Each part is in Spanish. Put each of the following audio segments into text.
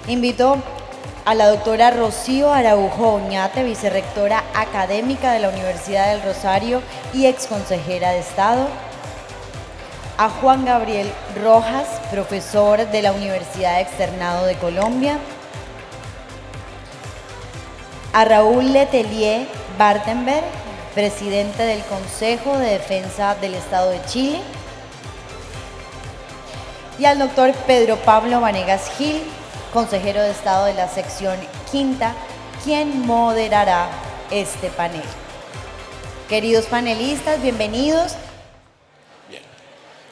Invito a la doctora Rocío Araujo Oñate, vicerrectora académica de la Universidad del Rosario y exconsejera de Estado. A Juan Gabriel Rojas, profesor de la Universidad Externado de Colombia. A Raúl Letelier Bartenberg, presidente del Consejo de Defensa del Estado de Chile. Y al doctor Pedro Pablo Vanegas Gil, consejero de Estado de la sección quinta, quien moderará este panel. Queridos panelistas, bienvenidos. Bien.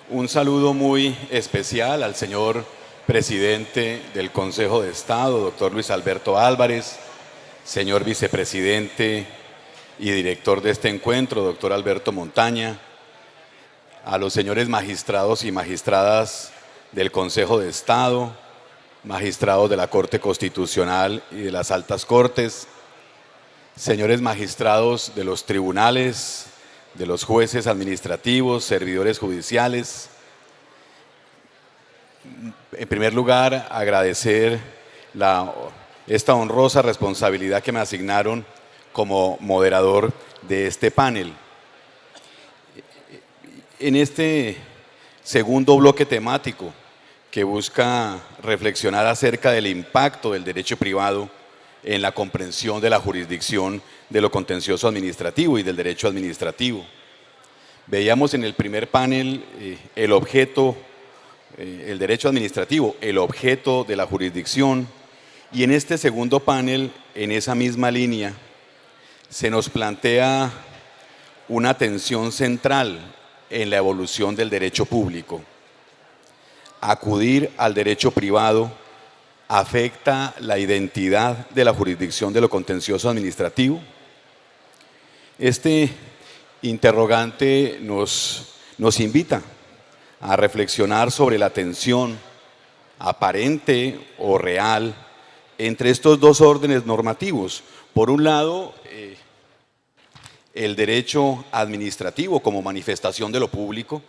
Un saludo muy especial al señor presidente del Consejo de Estado, doctor Luis Alberto Álvarez, señor vicepresidente y director de este encuentro, doctor Alberto Montaña, a los señores magistrados y magistradas del Consejo de Estado, magistrados de la Corte Constitucional y de las Altas Cortes, señores magistrados de los tribunales, de los jueces administrativos, servidores judiciales. En primer lugar, agradecer esta honrosa responsabilidad que me asignaron como moderador de este panel. En este segundo bloque temático, que busca reflexionar acerca del impacto del derecho privado en la comprensión de la jurisdicción de lo contencioso administrativo y del derecho administrativo. Veíamos en el primer panel el derecho administrativo, el objeto de la jurisdicción, y en este segundo panel, en esa misma línea, se nos plantea una tensión central en la evolución del derecho público. Acudir al derecho privado afecta la identidad de la jurisdicción de lo contencioso administrativo. Este interrogante nos invita a reflexionar sobre la tensión aparente o real entre estos dos órdenes normativos. Por un lado, el derecho administrativo como manifestación de lo público,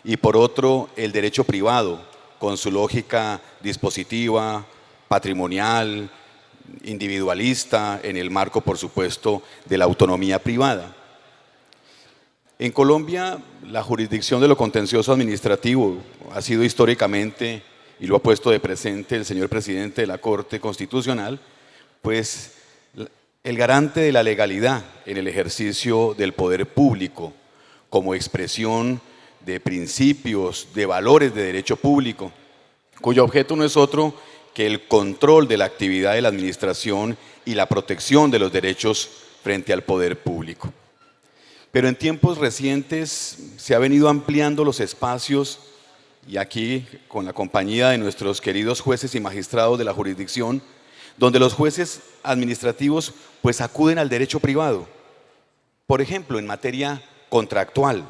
y por otro, el derecho privado, con su lógica dispositiva, patrimonial, individualista, en el marco, por supuesto, de la autonomía privada. En Colombia, la jurisdicción de lo contencioso administrativo ha sido históricamente, y lo ha puesto de presente el señor presidente de la Corte Constitucional, pues el garante de la legalidad en el ejercicio del poder público como expresión de principios, de valores de derecho público, cuyo objeto no es otro que el control de la actividad de la administración y la protección de los derechos frente al poder público. Pero en tiempos recientes se ha venido ampliando los espacios, y aquí con la compañía de nuestros queridos jueces y magistrados de la jurisdicción, donde los jueces administrativos pues acuden al derecho privado, por ejemplo, en materia contractual.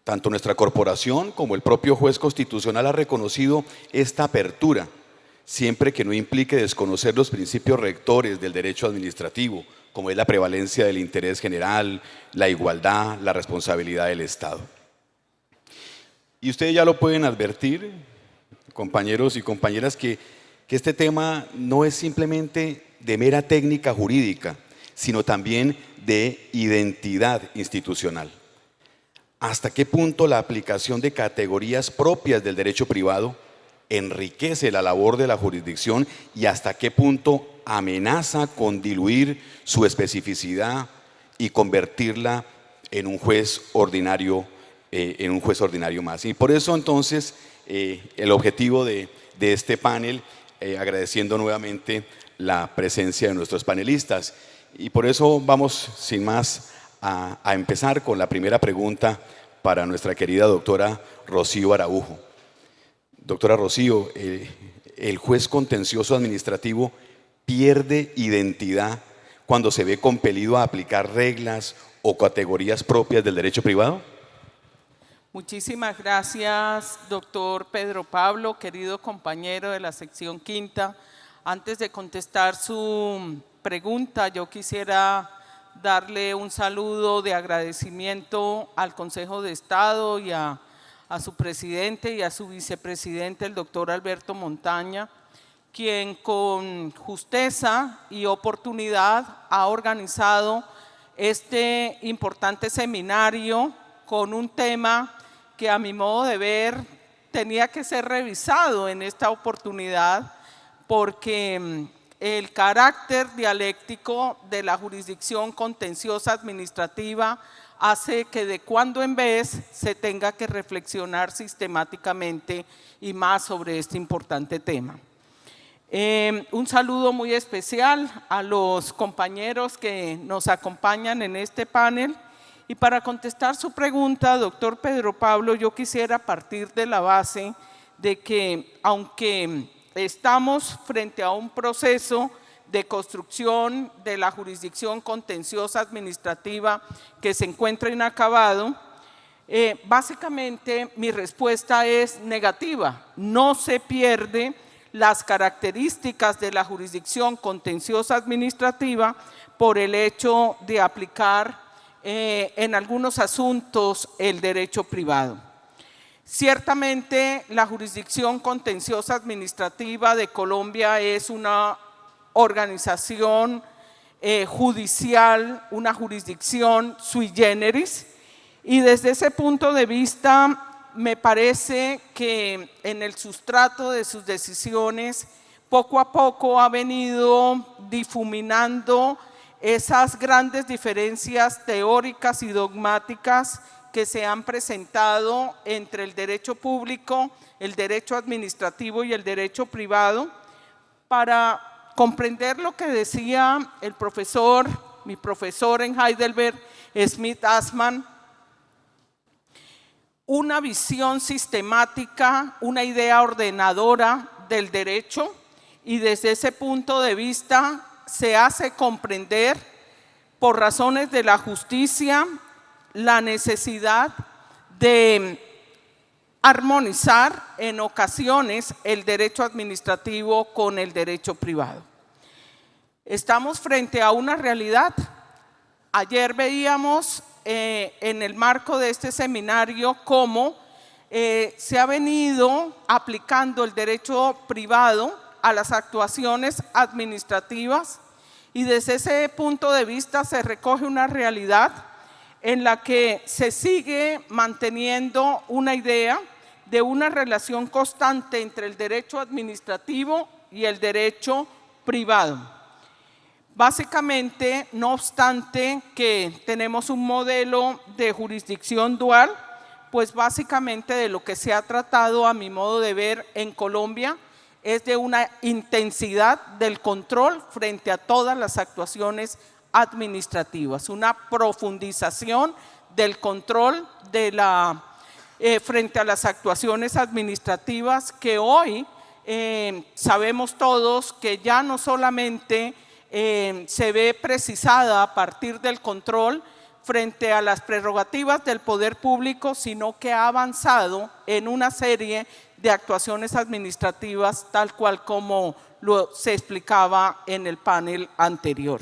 Tanto nuestra corporación como el propio juez constitucional ha reconocido esta apertura, siempre que no implique desconocer los principios rectores del derecho administrativo, como es la prevalencia del interés general, la igualdad, la responsabilidad del Estado. Y ustedes ya lo pueden advertir, compañeros y compañeras, que este tema no es simplemente de mera técnica jurídica, sino también de identidad institucional. ¿Hasta qué punto la aplicación de categorías propias del derecho privado enriquece la labor de la jurisdicción y hasta qué punto amenaza con diluir su especificidad y convertirla en un juez ordinario, más? Y por eso entonces el objetivo de este panel, agradeciendo nuevamente la presencia de nuestros panelistas, y por eso vamos sin más a empezar con la primera pregunta para nuestra querida doctora Rocío Araujo. Doctora Rocío, ¿el juez contencioso administrativo pierde identidad cuando se ve compelido a aplicar reglas o categorías propias del derecho privado? Muchísimas gracias, doctor Pedro Pablo, querido compañero de la sección quinta. Antes de contestar su pregunta, yo quisiera darle un saludo de agradecimiento al Consejo de Estado y a a su presidente y a su vicepresidente, el doctor Alberto Montaña, quien con justeza y oportunidad ha organizado este importante seminario con un tema que a mi modo de ver tenía que ser revisado en esta oportunidad, porque el carácter dialéctico de la jurisdicción contenciosa administrativa hace que de cuando en vez se tenga que reflexionar sistemáticamente y más sobre este importante tema. Un saludo muy especial a los compañeros que nos acompañan en este panel. Y para contestar su pregunta, doctor Pedro Pablo, yo quisiera partir de la base de que aunque estamos frente a un proceso de construcción de la jurisdicción contenciosa administrativa que se encuentra inacabado, básicamente mi respuesta es negativa. No se pierde las características de la jurisdicción contenciosa administrativa por el hecho de aplicar en algunos asuntos el derecho privado. Ciertamente la jurisdicción contenciosa administrativa de Colombia es una organización judicial, una jurisdicción sui generis, y desde ese punto de vista me parece que en el sustrato de sus decisiones poco a poco ha venido difuminando esas grandes diferencias teóricas y dogmáticas que se han presentado entre el derecho público, el derecho administrativo y el derecho privado, para comprender lo que decía el profesor, mi profesor en Heidelberg, Smith Assmann, una visión sistemática, una idea ordenadora del derecho, y desde ese punto de vista se hace comprender por razones de la justicia la necesidad de armonizar en ocasiones el derecho administrativo con el derecho privado. Estamos frente a una realidad. Ayer veíamos en el marco de este seminario cómo se ha venido aplicando el derecho privado a las actuaciones administrativas, y desde ese punto de vista se recoge una realidad en la que se sigue manteniendo una idea de una relación constante entre el derecho administrativo y el derecho privado. Básicamente, no obstante que tenemos un modelo de jurisdicción dual, pues básicamente de lo que se ha tratado, a mi modo de ver, en Colombia es de una intensidad del control frente a todas las actuaciones administrativas, una profundización del control frente a las actuaciones administrativas que hoy sabemos todos que ya no solamente se ve precisada a partir del control frente a las prerrogativas del poder público, sino que ha avanzado en una serie de actuaciones administrativas tal cual como se explicaba en el panel anterior.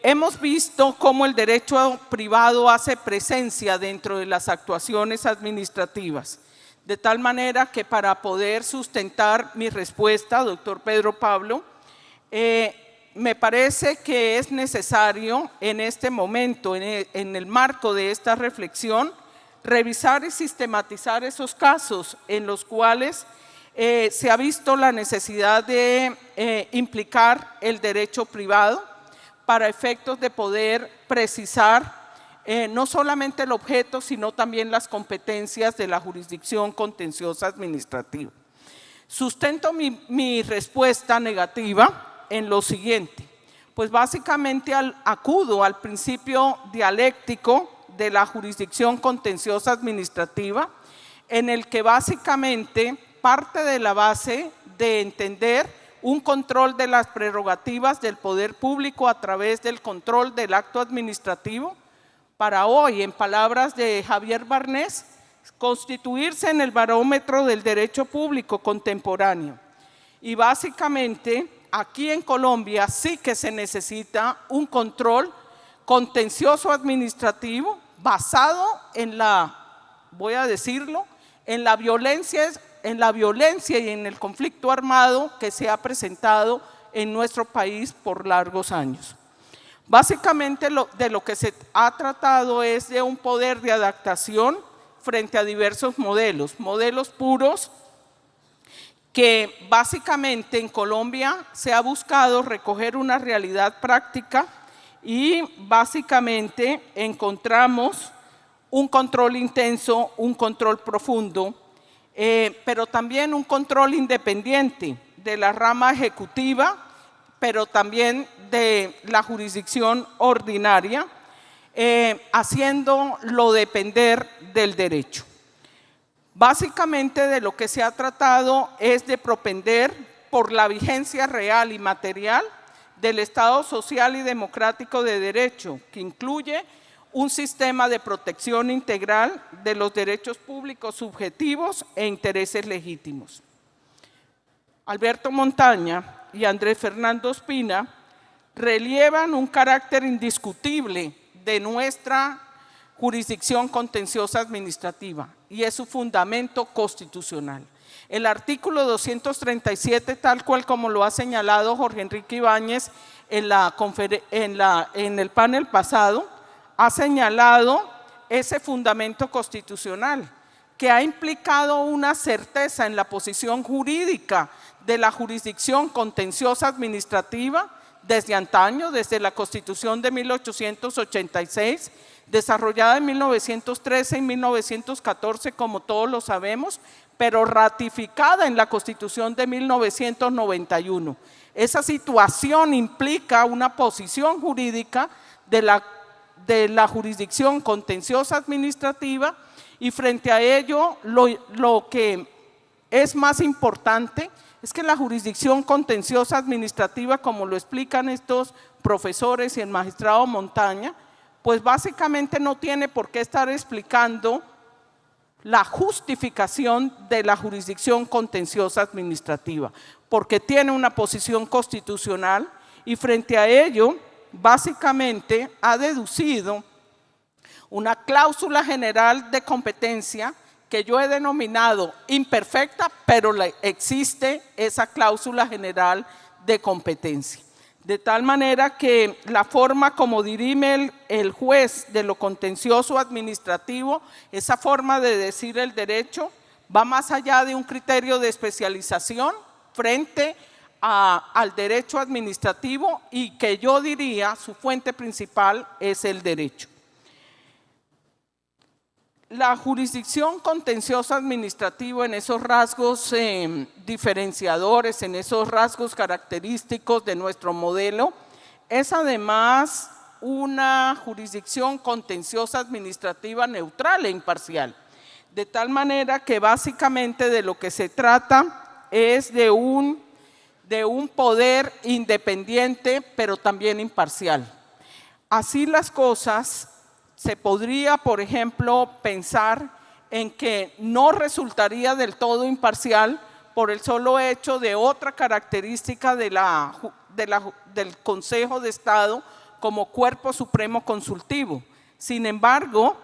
Hemos visto cómo el derecho privado hace presencia dentro de las actuaciones administrativas, de tal manera que para poder sustentar mi respuesta, doctor Pedro Pablo, me parece que es necesario en este momento, en el marco de esta reflexión, revisar y sistematizar esos casos en los cuales se ha visto la necesidad de implicar el derecho privado para efectos de poder precisar no solamente el objeto, sino también las competencias de la jurisdicción contenciosa administrativa. Sustento mi respuesta negativa en lo siguiente, pues básicamente acudo al principio dialéctico de la jurisdicción contenciosa administrativa, en el que básicamente parte de la base de entender un control de las prerrogativas del poder público a través del control del acto administrativo, para hoy, en palabras de Javier Barnés, constituirse en el barómetro del derecho público contemporáneo. Y básicamente, aquí en Colombia sí que se necesita un control contencioso administrativo basado en la voy a decirlo, en la violencia y en el conflicto armado que se ha presentado en nuestro país por largos años. Básicamente de lo que se ha tratado es de un poder de adaptación frente a diversos modelos puros, que básicamente en Colombia se ha buscado recoger una realidad práctica y básicamente encontramos un control intenso, un control profundo, pero también un control independiente de la rama ejecutiva, pero también de la jurisdicción ordinaria, haciéndolo depender del derecho. Básicamente de lo que se ha tratado es de propender por la vigencia real y material del Estado social y democrático de derecho, que incluye un sistema de protección integral de los derechos públicos subjetivos e intereses legítimos. Alberto Montaña y Andrés Fernando Ospina relievan un carácter indiscutible de nuestra jurisdicción contenciosa administrativa y es su fundamento constitucional. El artículo 237, tal cual como lo ha señalado Jorge Enrique Ibáñez en el panel pasado, ha señalado ese fundamento constitucional que ha implicado una certeza en la posición jurídica de la jurisdicción contenciosa administrativa desde antaño, desde la Constitución de 1886, desarrollada en 1913 y 1914, como todos lo sabemos, pero ratificada en la Constitución de 1991. Esa situación implica una posición jurídica de la jurisdicción contenciosa administrativa y frente a ello lo que es más importante es que la jurisdicción contenciosa administrativa, como lo explican estos profesores y el magistrado Montaña, pues básicamente no tiene por qué estar explicando la justificación de la jurisdicción contenciosa administrativa, porque tiene una posición constitucional y frente a ello, básicamente ha deducido una cláusula general de competencia que yo he denominado imperfecta, pero existe esa cláusula general de competencia. De tal manera que la forma como dirime el juez de lo contencioso administrativo, esa forma de decir el derecho, va más allá de un criterio de especialización frente al derecho administrativo y que yo diría su fuente principal es el derecho. La jurisdicción contenciosa administrativa en esos rasgos diferenciadores, en esos rasgos característicos de nuestro modelo, es además una jurisdicción contenciosa administrativa neutral e imparcial. De tal manera que básicamente de lo que se trata es de un poder independiente, pero también imparcial. Así las cosas, se podría, por ejemplo, pensar en que no resultaría del todo imparcial por el solo hecho de otra característica del Consejo de Estado como cuerpo supremo consultivo. Sin embargo,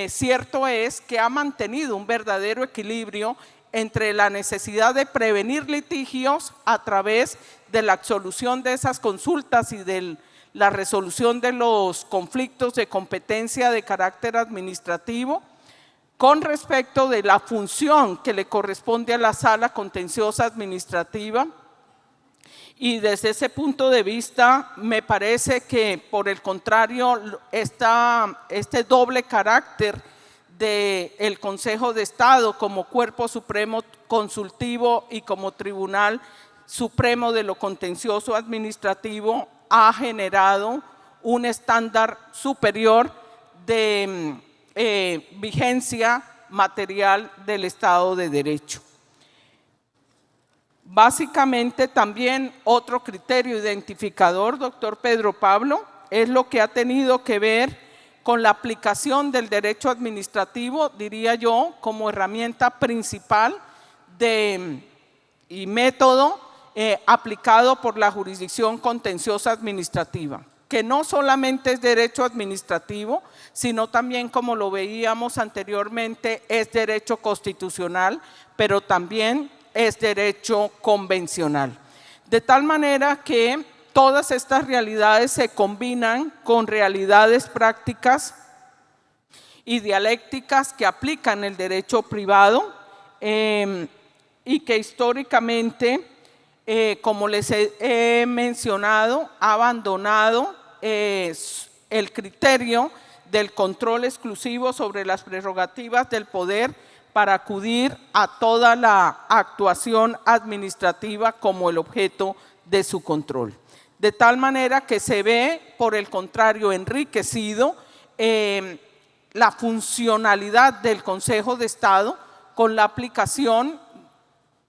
cierto es que ha mantenido un verdadero equilibrio entre la necesidad de prevenir litigios a través de la absolución de esas consultas y de la resolución de los conflictos de competencia de carácter administrativo con respecto de la función que le corresponde a la sala contenciosa administrativa. Y desde ese punto de vista me parece que por el contrario este doble carácter del Consejo de Estado como cuerpo supremo consultivo y como tribunal supremo de lo contencioso administrativo ha generado un estándar superior de vigencia material del Estado de Derecho. Básicamente también otro criterio identificador, doctor Pedro Pablo, es lo que ha tenido que ver con la aplicación del derecho administrativo, diría yo, como herramienta principal y método aplicado por la jurisdicción contenciosa administrativa. que no solamente es derecho administrativo, sino también, como lo veíamos anteriormente, es derecho constitucional, pero también es derecho convencional. De tal manera que todas estas realidades se combinan con realidades prácticas y dialécticas que aplican el derecho privado y que históricamente, como les he mencionado, ha abandonado el criterio del control exclusivo sobre las prerrogativas del poder para acudir a toda la actuación administrativa como el objeto de su control. De tal manera que se ve, por el contrario, enriquecido la funcionalidad del Consejo de Estado con la aplicación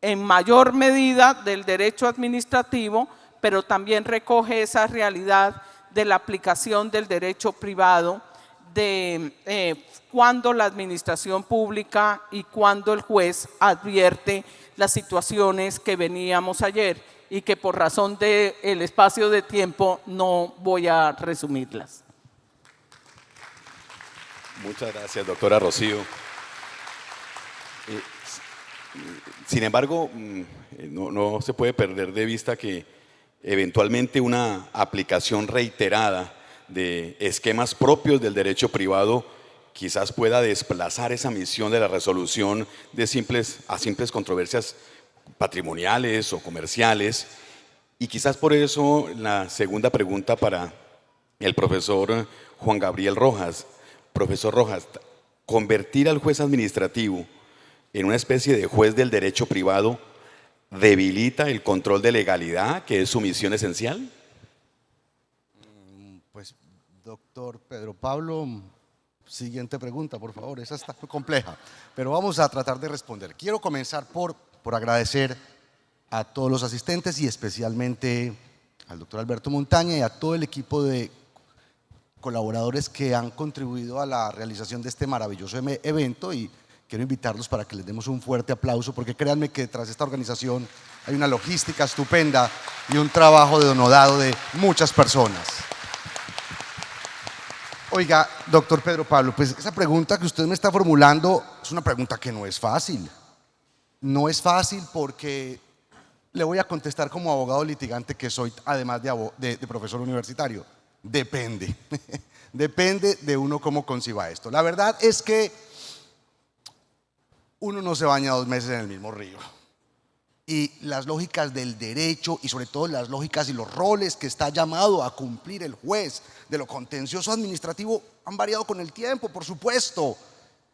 en mayor medida del derecho administrativo, pero también recoge esa realidad de la aplicación del derecho privado, de cuando la administración pública y cuando el juez advierte las situaciones que veníamos ayer y que por razón del espacio de tiempo no voy a resumirlas. Muchas gracias, doctora Rocío. Sin embargo, no se puede perder de vista que eventualmente una aplicación reiterada de esquemas propios del derecho privado quizás pueda desplazar esa misión de la resolución de simples controversias patrimoniales o comerciales. Y quizás por eso la segunda pregunta para el profesor Juan Gabriel Rojas. Profesor Rojas, convertir al juez administrativo en una especie de juez del derecho privado debilita el control de legalidad, que es su misión esencial. Pues, doctor Pedro Pablo, siguiente pregunta, por favor. Esa está muy compleja, pero vamos a tratar de responder. Quiero comenzar por agradecer a todos los asistentes y especialmente al doctor Alberto Montaña y a todo el equipo de colaboradores que han contribuido a la realización de este maravilloso evento, y quiero invitarlos para que les demos un fuerte aplauso, porque créanme que tras esta organización hay una logística estupenda y un trabajo denodado de muchas personas. Oiga, doctor Pedro Pablo, pues esa pregunta que usted me está formulando es una pregunta que no es fácil. No es fácil porque le voy a contestar como abogado litigante que soy, además de profesor universitario. Depende, depende de uno cómo conciba esto. La verdad es que uno no se baña 2 meses en el mismo río. Y las lógicas del derecho y sobre todo las lógicas y los roles que está llamado a cumplir el juez de lo contencioso administrativo han variado con el tiempo. Por supuesto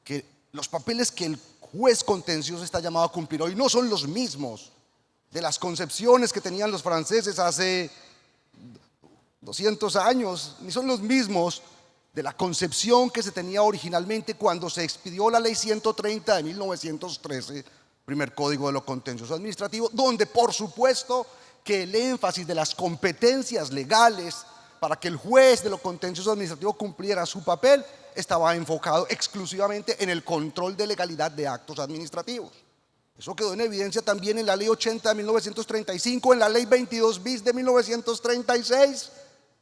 que los papeles que el juez contencioso está llamado a cumplir hoy no son los mismos de las concepciones que tenían los franceses hace 200 años, ni son los mismos de la concepción que se tenía originalmente cuando se expidió la ley 130 de 1913, primer código de lo contencioso administrativo, donde por supuesto que el énfasis de las competencias legales para que el juez de lo contencioso administrativo cumpliera su papel estaba enfocado exclusivamente en el control de legalidad de actos administrativos. Eso quedó en evidencia también en la ley 80 de 1935, en la ley 22 bis de 1936,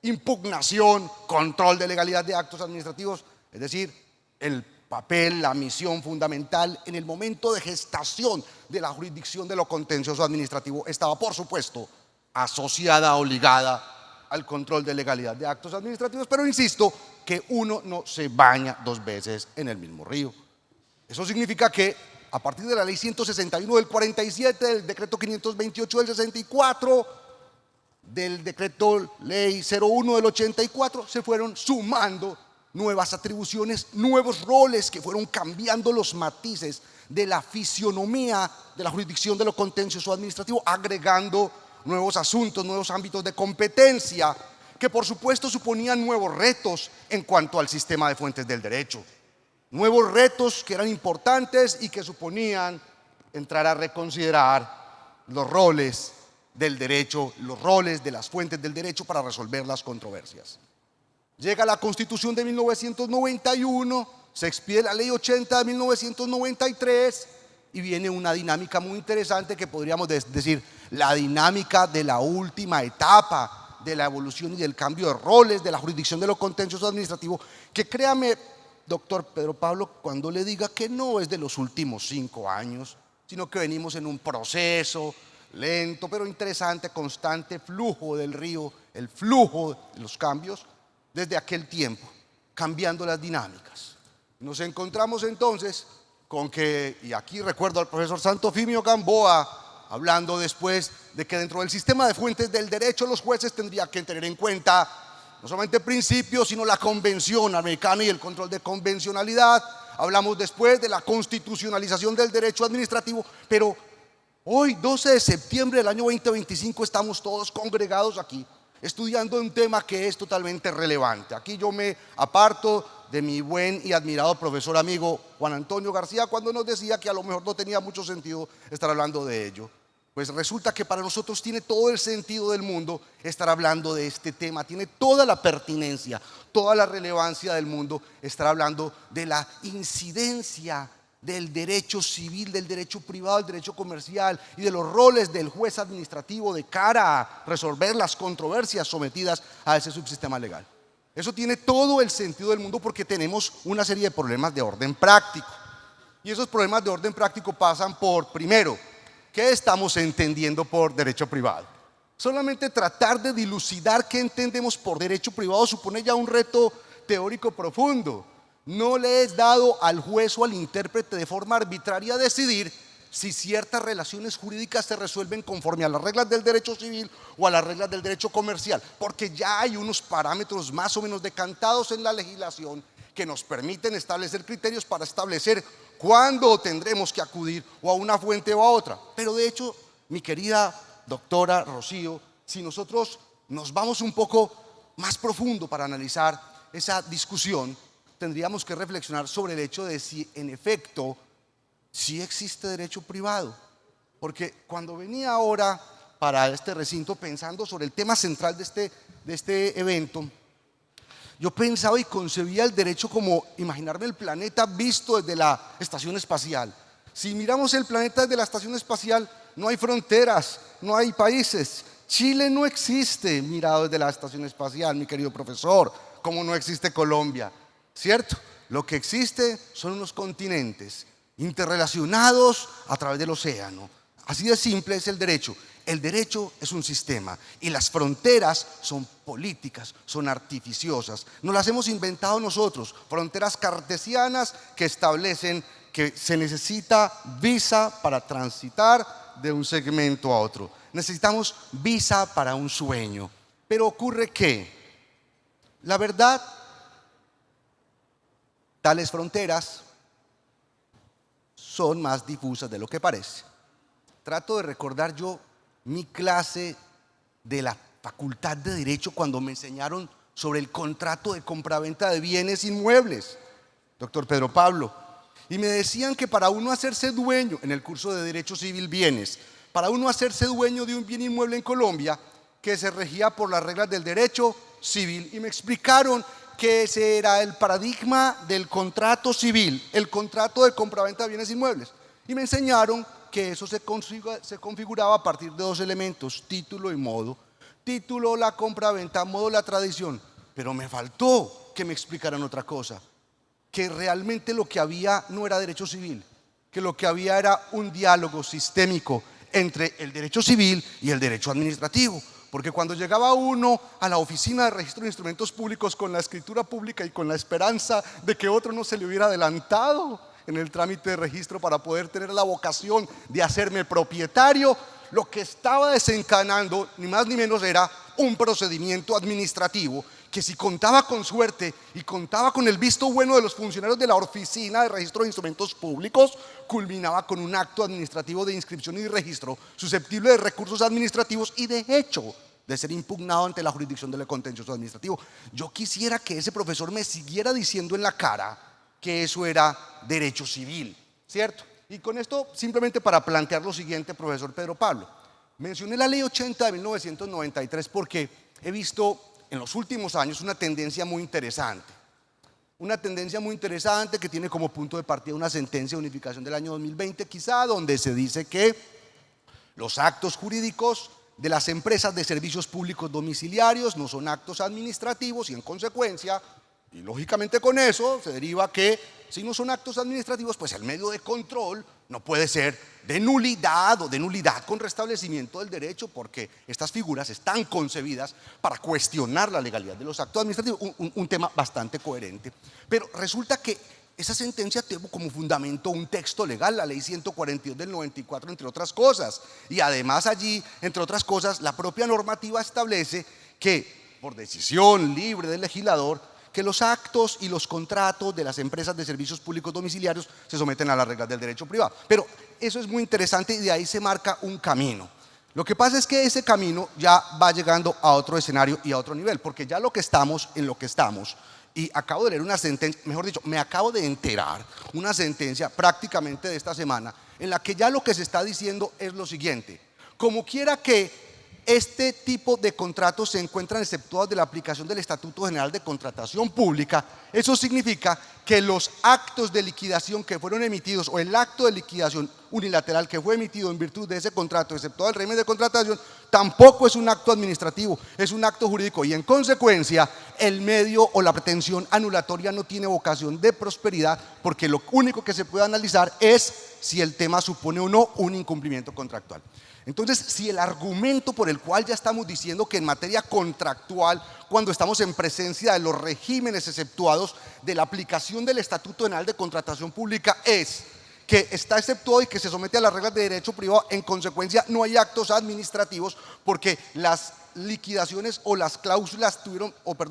impugnación, control de legalidad de actos administrativos, es decir, el papel, la misión fundamental en el momento de gestación de la jurisdicción de lo contencioso administrativo estaba, por supuesto, asociada o ligada al control de legalidad de actos administrativos, pero insisto que uno no se baña 2 veces en el mismo río. Eso significa que a partir de la ley 161 del 47, del decreto 528 del 64, del decreto ley 01 del 84, se fueron sumando nuevas atribuciones, nuevos roles que fueron cambiando los matices de la fisionomía de la jurisdicción de lo contencioso administrativo, agregando nuevos asuntos, nuevos ámbitos de competencia, que por supuesto suponían nuevos retos en cuanto al sistema de fuentes del derecho. Nuevos retos que eran importantes y que suponían entrar a reconsiderar los roles del derecho, los roles de las fuentes del derecho para resolver las controversias. Llega la Constitución de 1991, se expide la Ley 80 de 1993 y viene una dinámica muy interesante que podríamos decir la dinámica de la última etapa de la evolución y del cambio de roles, de la jurisdicción de lo contencioso administrativo, que créame, doctor Pedro Pablo, cuando le diga que no es de los últimos 5 años, sino que venimos en un proceso lento, pero interesante, constante flujo del río, el flujo de los cambios desde aquel tiempo, cambiando las dinámicas. Nos encontramos entonces con que, y aquí recuerdo al profesor Santofimio Gamboa, hablando después de que dentro del sistema de fuentes del derecho los jueces tendrían que tener en cuenta no solamente principios, sino la convención americana y el control de convencionalidad. Hablamos después de la constitucionalización del derecho administrativo, pero hoy, 12 de septiembre del año 2025, estamos todos congregados aquí, estudiando un tema que es totalmente relevante. Aquí yo me aparto de mi buen y admirado profesor amigo Juan Antonio García cuando nos decía que a lo mejor no tenía mucho sentido estar hablando de ello. Pues resulta que para nosotros tiene todo el sentido del mundo estar hablando de este tema, tiene toda la pertinencia, toda la relevancia del mundo estar hablando de la incidencia del derecho civil, del derecho privado, del derecho comercial y de los roles del juez administrativo de cara a resolver las controversias sometidas a ese subsistema legal. Eso tiene todo el sentido del mundo porque tenemos una serie de problemas de orden práctico. Y esos problemas de orden práctico pasan por, primero, ¿qué estamos entendiendo por derecho privado? Solamente tratar de dilucidar qué entendemos por derecho privado supone ya un reto teórico profundo. No le es dado al juez o al intérprete de forma arbitraria decidir si ciertas relaciones jurídicas se resuelven conforme a las reglas del derecho civil o a las reglas del derecho comercial, porque ya hay unos parámetros más o menos decantados en la legislación que nos permiten establecer criterios para establecer cuándo tendremos que acudir o a una fuente o a otra. Pero de hecho, mi querida doctora Rocío, si nosotros nos vamos un poco más profundo para analizar esa discusión, tendríamos que reflexionar sobre el hecho de si en efecto sí existe derecho privado. Porque cuando venía ahora para este recinto pensando sobre el tema central de este evento, yo pensaba y concebía el derecho como imaginarme el planeta visto desde la estación espacial. Si miramos el planeta desde la estación espacial, no hay fronteras, no hay países. Chile no existe mirado desde la estación espacial, mi querido profesor, como no existe Colombia, ¿cierto? Lo que existe son unos continentes interrelacionados a través del océano. Así de simple es el derecho. El derecho es un sistema y las fronteras son políticas, son artificiosas. Nos las hemos inventado nosotros, fronteras cartesianas que establecen que se necesita visa para transitar de un segmento a otro. Necesitamos visa para un sueño. Pero ocurre que, la verdad, tales fronteras son más difusas de lo que parece. Trato de recordar yo mi clase de la Facultad de Derecho cuando me enseñaron sobre el contrato de compraventa de bienes inmuebles, doctor Pedro Pablo, y me decían que para uno hacerse dueño, en el curso de Derecho Civil Bienes, para uno hacerse dueño de un bien inmueble en Colombia, que se regía por las reglas del derecho civil, y me explicaron que ese era el paradigma del contrato civil, el contrato de compraventa de bienes inmuebles, y me enseñaron que eso se configuraba a partir de 2 elementos, título y modo. Título, la compraventa, modo, la tradición. Pero me faltó que me explicaran otra cosa, que realmente lo que había no era derecho civil, que lo que había era un diálogo sistémico entre el derecho civil y el derecho administrativo. Porque cuando llegaba uno a la oficina de registro de instrumentos públicos con la escritura pública y con la esperanza de que otro no se le hubiera adelantado en el trámite de registro para poder tener la vocación de hacerme propietario, lo que estaba desencadenando ni más ni menos era un procedimiento administrativo que, si contaba con suerte y contaba con el visto bueno de los funcionarios de la oficina de registro de instrumentos públicos, culminaba con un acto administrativo de inscripción y registro susceptible de recursos administrativos y de hecho de ser impugnado ante la jurisdicción del contencioso administrativo. Yo quisiera que ese profesor me siguiera diciendo en la cara que eso era derecho civil, ¿cierto? Y con esto, simplemente para plantear lo siguiente, profesor Pedro Pablo, mencioné la ley 80 de 1993 porque he visto en los últimos años una tendencia muy interesante que tiene como punto de partida una sentencia de unificación del año 2020 quizá, donde se dice que los actos jurídicos de las empresas de servicios públicos domiciliarios no son actos administrativos y en consecuencia, y lógicamente con eso se deriva que si no son actos administrativos, pues el medio de control no puede ser de nulidad o de nulidad con restablecimiento del derecho, porque estas figuras están concebidas para cuestionar la legalidad de los actos administrativos, un tema bastante coherente. Pero resulta que esa sentencia tuvo como fundamento un texto legal, la ley 142 del 94, entre otras cosas, y además allí, entre otras cosas, la propia normativa establece que por decisión libre del legislador, que los actos y los contratos de las empresas de servicios públicos domiciliarios se someten a las reglas del derecho privado. Pero eso es muy interesante y de ahí se marca un camino. Lo que pasa es que ese camino ya va llegando a otro escenario y a otro nivel, porque ya en lo que estamos, y acabo de leer una sentencia, mejor dicho, me acabo de enterar, una sentencia prácticamente de esta semana, en la que ya lo que se está diciendo es lo siguiente: como quiera que este tipo de contratos se encuentran exceptuados de la aplicación del Estatuto General de Contratación Pública, eso significa que los actos de liquidación que fueron emitidos o el acto de liquidación unilateral que fue emitido en virtud de ese contrato, exceptuado el régimen de contratación, tampoco es un acto administrativo, es un acto jurídico, y en consecuencia el medio o la pretensión anulatoria no tiene vocación de prosperidad, porque lo único que se puede analizar es si el tema supone o no un incumplimiento contractual. Entonces, si el argumento por el cual ya estamos diciendo que en materia contractual, cuando estamos en presencia de los regímenes exceptuados de la aplicación del Estatuto General de Contratación Pública, es que está exceptuado y que se somete a las reglas de derecho privado, en consecuencia no hay actos administrativos, porque las liquidaciones o las cláusulas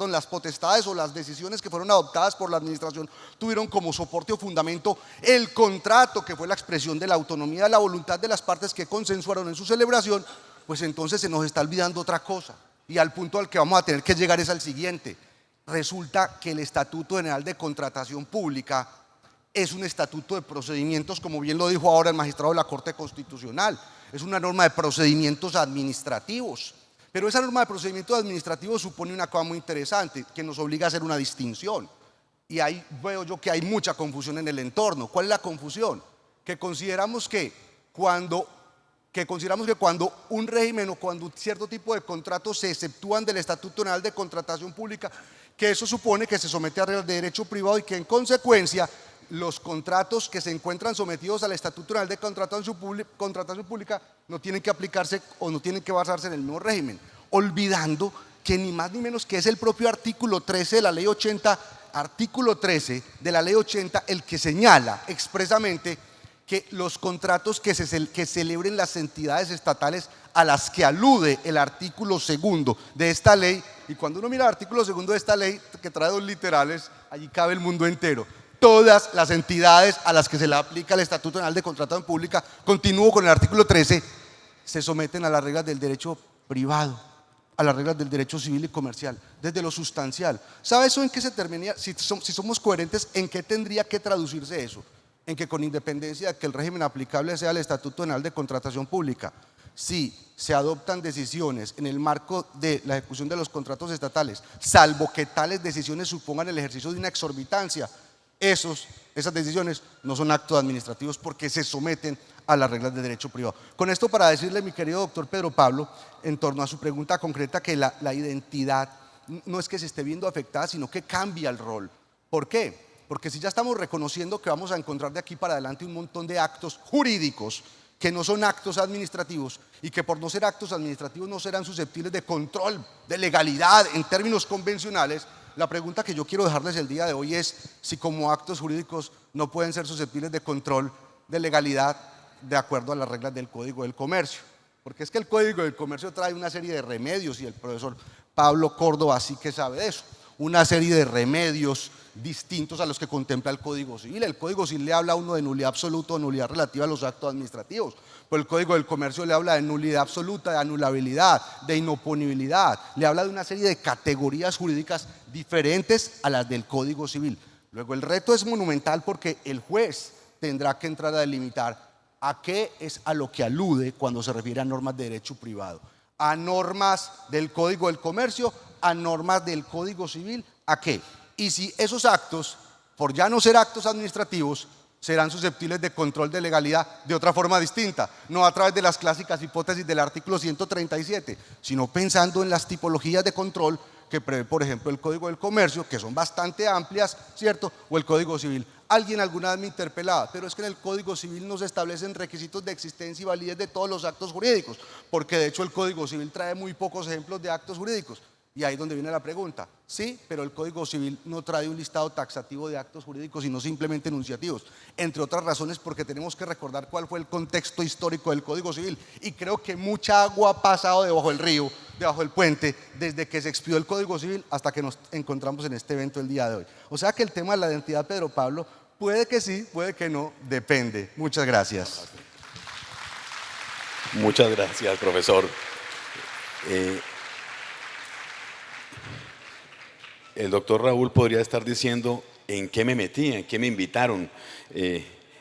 las potestades o las decisiones que fueron adoptadas por la administración tuvieron como soporte o fundamento el contrato, que fue la expresión de la autonomía de la voluntad de las partes que consensuaron en su celebración. Pues entonces se nos está olvidando otra cosa, y al punto al que vamos a tener que llegar es al siguiente: resulta que el Estatuto General de Contratación Pública es un estatuto de procedimientos, como bien lo dijo ahora el magistrado de la Corte Constitucional, es una norma de procedimientos administrativos. Pero esa norma de procedimientos administrativos supone una cosa muy interesante, que nos obliga a hacer una distinción. Y ahí veo yo que hay mucha confusión en el entorno. ¿Cuál es la confusión? Que consideramos que cuando un régimen o cuando cierto tipo de contratos se exceptúan del Estatuto General de Contratación Pública, que eso supone que se somete a reglas de derecho privado y que en consecuencia los contratos que se encuentran sometidos al Estatuto General de Contratación Pública no tienen que aplicarse o no tienen que basarse en el mismo régimen, olvidando que ni más ni menos que es el propio artículo 13 de la ley 80, el que señala expresamente que los contratos que celebren las entidades estatales a las que alude el artículo 2 de esta ley, y cuando uno mira el artículo 2 de esta ley, que trae dos literales, allí cabe el mundo entero. Todas las entidades a las que se le aplica el Estatuto General de Contratación Pública, continúo con el artículo 13, se someten a las reglas del derecho privado, a las reglas del derecho civil y comercial, desde lo sustancial. ¿Sabe eso en qué se terminaría? Si somos coherentes, ¿en qué tendría que traducirse eso? En que, con independencia de que el régimen aplicable sea el Estatuto General de Contratación Pública, si se adoptan decisiones en el marco de la ejecución de los contratos estatales, salvo que tales decisiones supongan el ejercicio de una exorbitancia, esas decisiones no son actos administrativos porque se someten a las reglas de derecho privado. Con esto, para decirle, mi querido doctor Pedro Pablo, en torno a su pregunta concreta, que la identidad no es que se esté viendo afectada, sino que cambia el rol. ¿Por qué? Porque si ya estamos reconociendo que vamos a encontrar de aquí para adelante un montón de actos jurídicos que no son actos administrativos y que, por no ser actos administrativos, no serán susceptibles de control, de legalidad en términos convencionales, la pregunta que yo quiero dejarles el día de hoy es si como actos jurídicos no pueden ser susceptibles de control, de legalidad, de acuerdo a las reglas del Código del Comercio. Porque es que el Código del Comercio trae una serie de remedios, y el profesor Pablo Córdoba sí que sabe de eso, una serie de remedios distintos a los que contempla el Código Civil. El Código Civil le habla a uno de nulidad absoluta o nulidad relativa a los actos administrativos, pero el Código del Comercio le habla de nulidad absoluta, de anulabilidad, de inoponibilidad, le habla de una serie de categorías jurídicas diferentes a las del Código Civil. Luego el reto es monumental, porque el juez tendrá que entrar a delimitar a qué es a lo que alude cuando se refiere a normas de derecho privado, a normas del Código del Comercio, a normas del Código Civil, ¿a qué? Y si esos actos, por ya no ser actos administrativos, serán susceptibles de control de legalidad de otra forma distinta, no a través de las clásicas hipótesis del artículo 137, sino pensando en las tipologías de control que prevé, por ejemplo, el Código del Comercio, que son bastante amplias, ¿cierto? O el Código Civil. Alguien alguna vez me interpelaba, pero es que en el Código Civil no se establecen requisitos de existencia y validez de todos los actos jurídicos, porque de hecho el Código Civil trae muy pocos ejemplos de actos jurídicos. Y ahí es donde viene la pregunta. Sí, pero el Código Civil no trae un listado taxativo de actos jurídicos, sino simplemente enunciativos. Entre otras razones porque tenemos que recordar cuál fue el contexto histórico del Código Civil. Y creo que mucha agua ha pasado debajo del río, debajo del puente, desde que se expidió el Código Civil hasta que nos encontramos en este evento el día de hoy. O sea que el tema de la identidad, Pedro Pablo, puede que sí, puede que no, depende. Muchas gracias. Muchas gracias, profesor. El doctor Raúl podría estar diciendo en qué me metí, en qué me invitaron,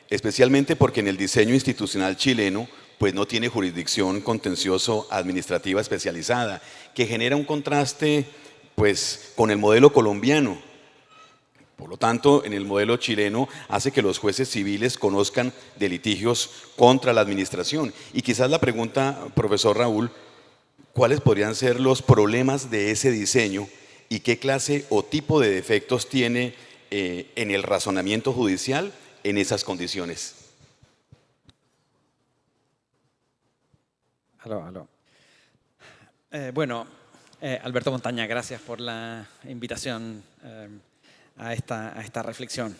especialmente porque en el diseño institucional chileno pues no tiene jurisdicción contencioso administrativa especializada, que genera un contraste pues con el modelo colombiano. Por lo tanto, en el modelo chileno hace que los jueces civiles conozcan de litigios contra la administración. Y quizás la pregunta, profesor Raúl, ¿cuáles podrían ser los problemas de ese diseño y qué clase o tipo de defectos tiene en el razonamiento judicial en esas condiciones? Aló. Alberto Montaña, gracias por la invitación a esta reflexión.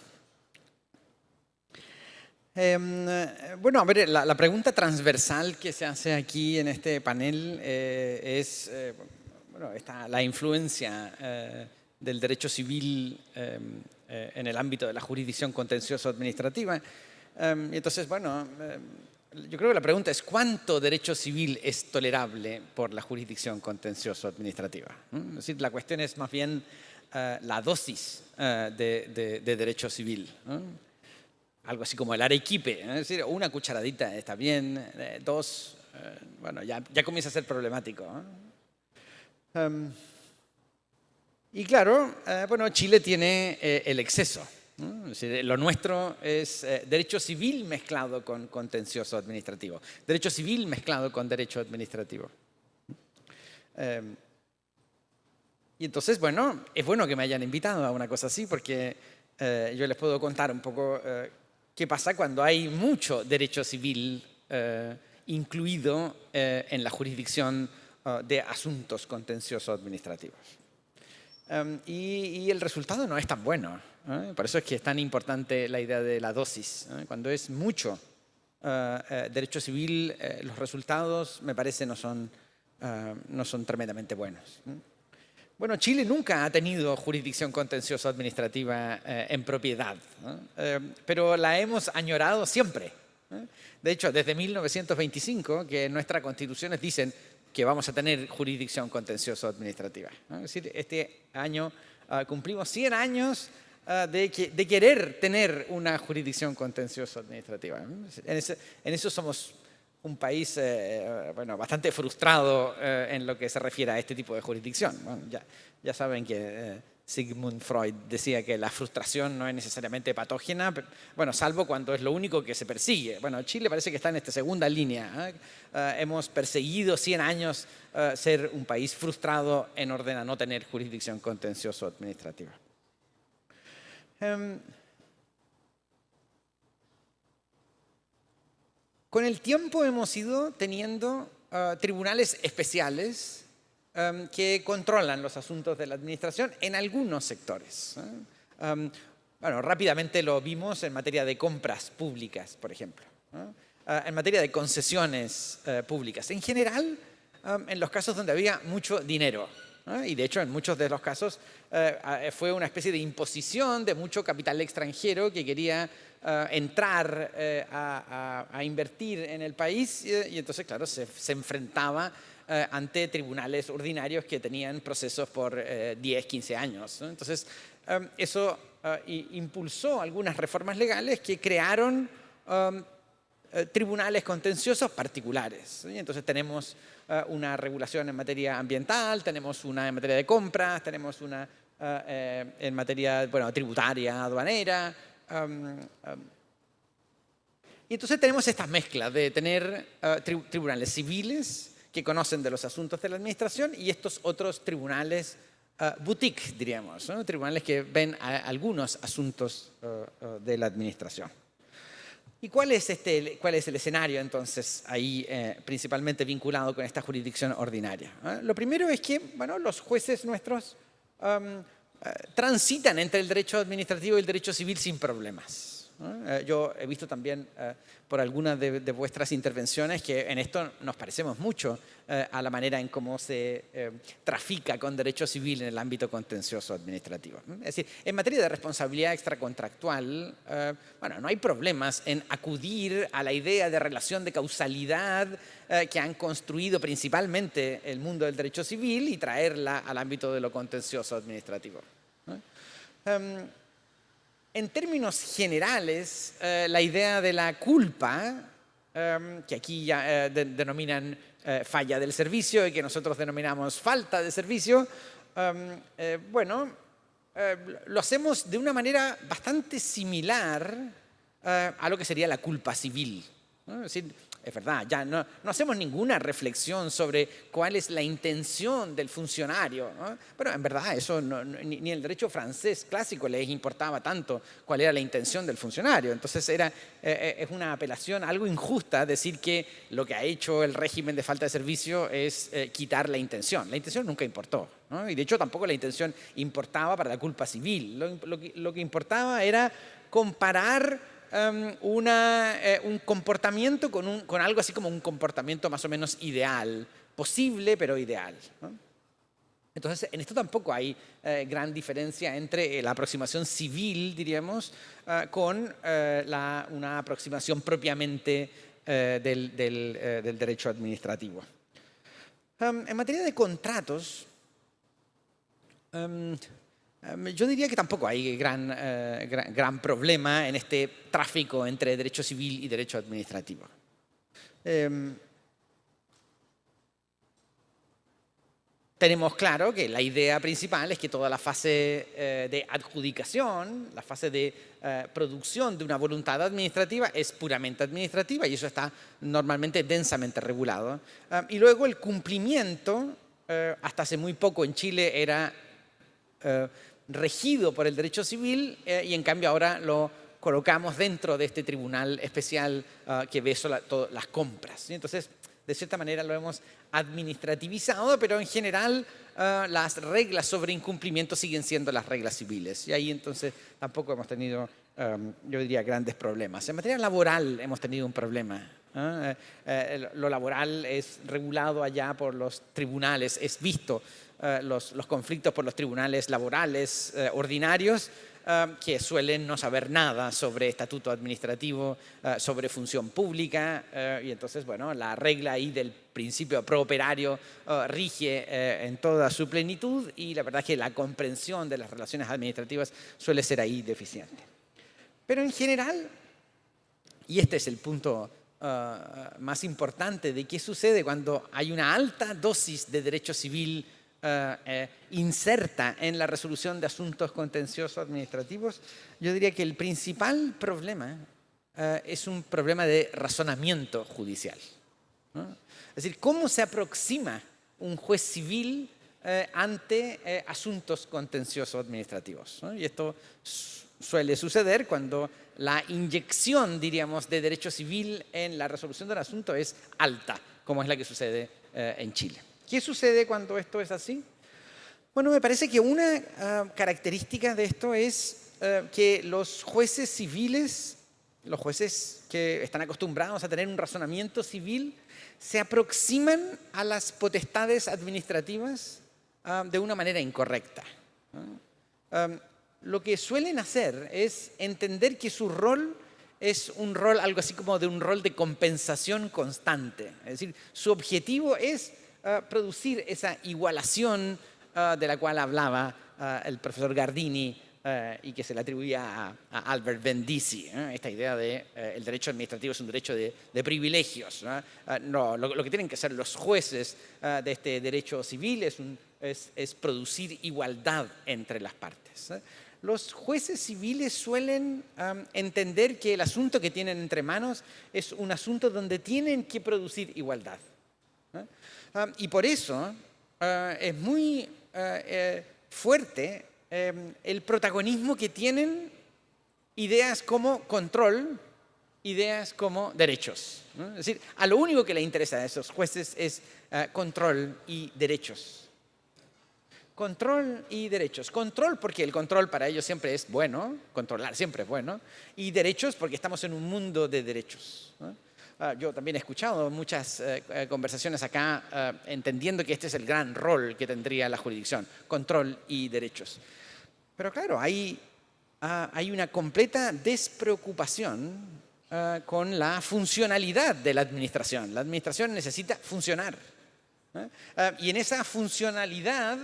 La pregunta transversal que se hace aquí en este panel es la influencia del derecho civil en el ámbito de la jurisdicción contencioso administrativa. Yo creo que la pregunta es ¿cuánto derecho civil es tolerable por la jurisdicción contencioso administrativa? Es decir, la cuestión es más bien la dosis de derecho civil. Algo así como el arequipe, es decir, una cucharadita está bien, dos, ya comienza a ser problemático. Chile tiene el exceso. Es decir, lo nuestro es derecho civil mezclado con contencioso administrativo, derecho civil mezclado con derecho administrativo. Y entonces, es bueno que me hayan invitado a una cosa así porque yo les puedo contar un poco qué pasa cuando hay mucho derecho civil incluido en la jurisdicción de asuntos contenciosos administrativos. Y el resultado no es tan bueno. Por eso es que es tan importante la idea de la dosis. Cuando es mucho derecho civil, los resultados, me parece, no son tremendamente buenos. Chile nunca ha tenido jurisdicción contencioso administrativa en propiedad, pero la hemos añorado siempre. De hecho, desde 1925, que en nuestras constituciones dicen que vamos a tener jurisdicción contencioso administrativa. Es decir, este año cumplimos 100 años de querer tener una jurisdicción contencioso administrativa. En eso somos un país bastante frustrado en lo que se refiere a este tipo de jurisdicción. Ya saben que Sigmund Freud decía que la frustración no es necesariamente patógena, salvo cuando es lo único que se persigue. Chile parece que está en esta segunda línea. Hemos perseguido 100 años ser un país frustrado en orden a no tener jurisdicción contencioso administrativa. Con el tiempo hemos ido teniendo tribunales especiales que controlan los asuntos de la administración en algunos sectores. Rápidamente lo vimos en materia de compras públicas, por ejemplo. En materia de concesiones públicas. En general, en los casos donde había mucho dinero. Y de hecho, en muchos de los casos fue una especie de imposición de mucho capital extranjero que quería entrar a invertir en el país y entonces, claro, se enfrentaba ante tribunales ordinarios que tenían procesos por 10, 15 años. Entonces, eso impulsó algunas reformas legales que crearon tribunales contenciosos particulares. Y entonces tenemos una regulación en materia ambiental, tenemos una en materia de compras, tenemos una en materia tributaria, aduanera, Y entonces tenemos esta mezcla de tener tribunales civiles que conocen de los asuntos de la administración y estos otros tribunales boutique, diríamos, ¿no? Tribunales que ven algunos asuntos de la administración. ¿Y cuál es el escenario entonces ahí principalmente vinculado con esta jurisdicción ordinaria? Lo primero es que los jueces nuestros transitan entre el derecho administrativo y el derecho civil sin problemas. Yo he visto también por algunas de vuestras intervenciones que en esto nos parecemos mucho a la manera en cómo se trafica con derecho civil en el ámbito contencioso administrativo. Es decir, en materia de responsabilidad extracontractual, no hay problemas en acudir a la idea de relación de causalidad que han construido principalmente el mundo del derecho civil y traerla al ámbito de lo contencioso administrativo. En términos generales, la idea de la culpa, que aquí ya denominan falla del servicio y que nosotros denominamos falta de servicio, lo hacemos de una manera bastante similar a lo que sería la culpa civil, ¿no? Es decir, es verdad, ya no hacemos ninguna reflexión sobre cuál es la intención del funcionario, ¿no? Pero en verdad eso ni el derecho francés clásico les importaba tanto cuál era la intención del funcionario. Entonces es una apelación algo injusta decir que lo que ha hecho el régimen de falta de servicio es quitar la intención. La intención nunca importó, ¿no? Y de hecho tampoco la intención importaba para la culpa civil. Lo que importaba era comparar un comportamiento con algo así como un comportamiento más o menos ideal, posible pero ideal, ¿no? Entonces, en esto tampoco hay gran diferencia entre la aproximación civil, diríamos, con una aproximación propiamente del derecho administrativo. En materia de contratos, yo diría que tampoco hay gran problema en este tráfico entre derecho civil y derecho administrativo. Tenemos claro que la idea principal es que toda la fase de adjudicación, la fase de producción de una voluntad administrativa es puramente administrativa y eso está normalmente densamente regulado. Y luego el cumplimiento, hasta hace muy poco en Chile era regido por el derecho civil y en cambio ahora lo colocamos dentro de este tribunal especial que ve todas las compras. Entonces, de cierta manera lo hemos administrativizado, pero en general las reglas sobre incumplimiento siguen siendo las reglas civiles. Y ahí entonces tampoco hemos tenido, yo diría, grandes problemas. En materia laboral hemos tenido un problema. Lo laboral es regulado allá por los tribunales, es visto los conflictos por los tribunales laborales ordinarios, que suelen no saber nada sobre estatuto administrativo, sobre función pública, y entonces, la regla ahí del principio prooperario rige en toda su plenitud y la verdad es que la comprensión de las relaciones administrativas suele ser ahí deficiente. Pero en general, y este es el punto más importante de qué sucede cuando hay una alta dosis de derecho civil inserta en la resolución de asuntos contenciosos administrativos, yo diría que el principal problema es un problema de razonamiento judicial, ¿no? Es decir, ¿cómo se aproxima un juez civil ante asuntos contenciosos administrativos, ¿no? Y esto suele suceder cuando la inyección, diríamos, de derecho civil en la resolución del asunto es alta, como es la que sucede en Chile. ¿Qué sucede cuando esto es así? Bueno, me parece que una característica de esto es que los jueces civiles, los jueces que están acostumbrados a tener un razonamiento civil, se aproximan a las potestades administrativas de una manera incorrecta, ¿no? Lo que suelen hacer es entender que su rol es un rol, algo así como de un rol de compensación constante. Es decir, su objetivo es producir esa igualación de la cual hablaba el profesor Gardini y que se le atribuía a Albert Bendici, esta idea de el derecho administrativo es un derecho de privilegios, ¿no? Lo que tienen que hacer los jueces de este derecho civil es producir igualdad entre las partes. los jueces civiles suelen entender que el asunto que tienen entre manos es un asunto donde tienen que producir igualdad. Y por eso es muy fuerte el protagonismo que tienen ideas como control, ideas como derechos. Es decir, a lo único que le interesa a esos jueces es control y derechos. Control y derechos. Control porque el control para ellos siempre es bueno, controlar siempre es bueno, y derechos porque estamos en un mundo de derechos. Yo también he escuchado muchas conversaciones acá entendiendo que este es el gran rol que tendría la jurisdicción, control y derechos. Pero claro, hay una completa despreocupación con la funcionalidad de la administración. La administración necesita funcionar. Y en esa funcionalidad,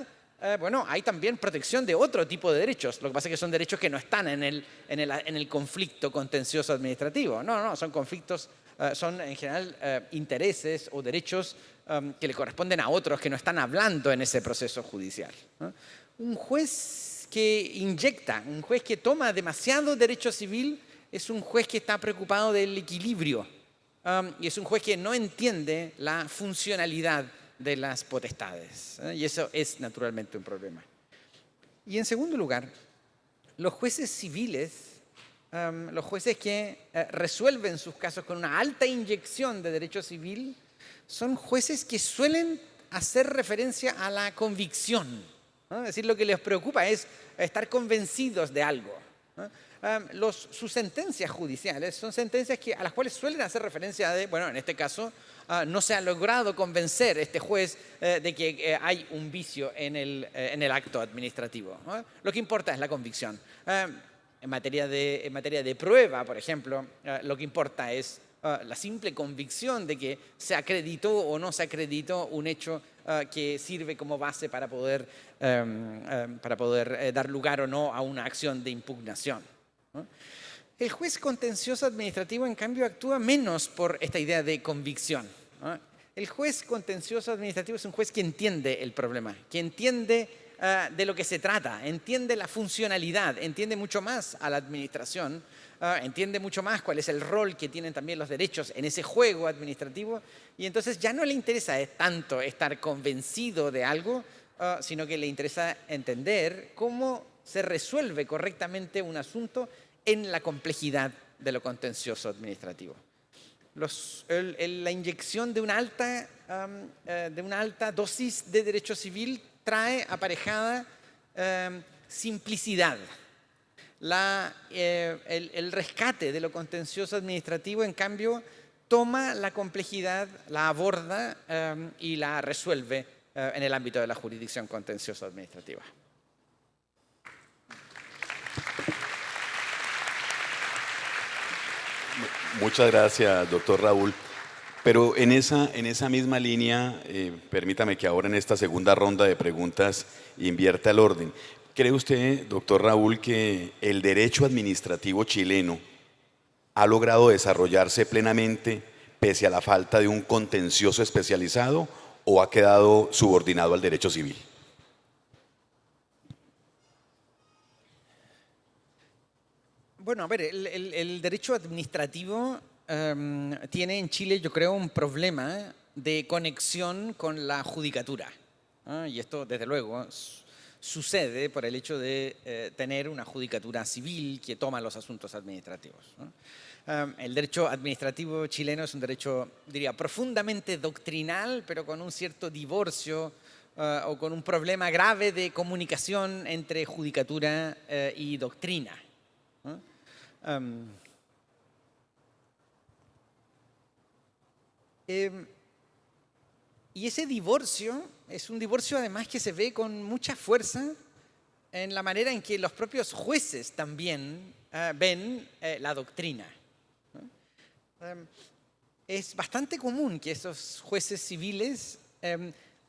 hay también protección de otro tipo de derechos. Lo que pasa es que son derechos que no están en el conflicto contencioso administrativo. No, son conflictos, son en general intereses o derechos que le corresponden a otros que no están hablando en ese proceso judicial. Un juez que inyecta, un juez que toma demasiado derecho civil, es un juez que está preocupado del equilibrio y es un juez que no entiende la funcionalidad de las potestades. Y eso es naturalmente un problema. Y en segundo lugar, los jueces civiles, los jueces que resuelven sus casos con una alta inyección de derecho civil, son jueces que suelen hacer referencia a la convicción. Es decir, lo que les preocupa es estar convencidos de algo. Sus sentencias judiciales son sentencias a las cuales suelen hacer referencia de, en este caso, no se ha logrado convencer este juez de que hay un vicio en el acto administrativo. Lo que importa es la convicción. En materia de prueba, por ejemplo, lo que importa es la simple convicción de que se acreditó o no se acreditó un hecho que sirve como base para poder dar lugar o no a una acción de impugnación. El juez contencioso administrativo, en cambio, actúa menos por esta idea de convicción. El juez contencioso administrativo es un juez que entiende el problema, que entiende de lo que se trata, entiende la funcionalidad, entiende mucho más a la administración, entiende mucho más cuál es el rol que tienen también los derechos en ese juego administrativo, y entonces ya no le interesa tanto estar convencido de algo, sino que le interesa entender cómo se resuelve correctamente un asunto en la complejidad de lo contencioso administrativo. La inyección de una alta dosis de derecho civil trae aparejada simplicidad. El rescate de lo contencioso administrativo, en cambio, toma la complejidad, la aborda y la resuelve en el ámbito de la jurisdicción contencioso administrativa. Muchas gracias, doctor Raúl. Pero en esa misma línea, permítame que ahora en esta segunda ronda de preguntas invierta el orden. ¿Cree usted, doctor Raúl, que el derecho administrativo chileno ha logrado desarrollarse plenamente pese a la falta de un contencioso especializado o ha quedado subordinado al derecho civil? Bueno, a ver, el derecho administrativo tiene en Chile, yo creo, un problema de conexión con la judicatura. Y esto, desde luego, sucede por el hecho de tener una judicatura civil que toma los asuntos administrativos. El derecho administrativo chileno es un derecho, diría, profundamente doctrinal, pero con un cierto divorcio o con un problema grave de comunicación entre judicatura y doctrina. Y ese divorcio es un divorcio además que se ve con mucha fuerza en la manera en que los propios jueces también ven la doctrina. Es bastante común que esos jueces civiles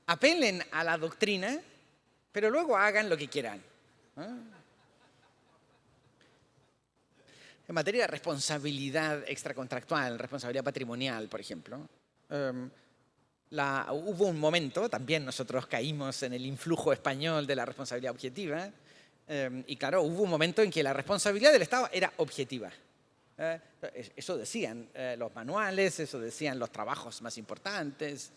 apelen a la doctrina, pero luego hagan lo que quieran. En materia de responsabilidad extracontractual, responsabilidad patrimonial, por ejemplo, hubo un momento, también nosotros caímos en el influjo español de la responsabilidad objetiva, Y claro, hubo un momento en que la responsabilidad del Estado era objetiva. Eso decían los manuales, eso decían los trabajos más importantes.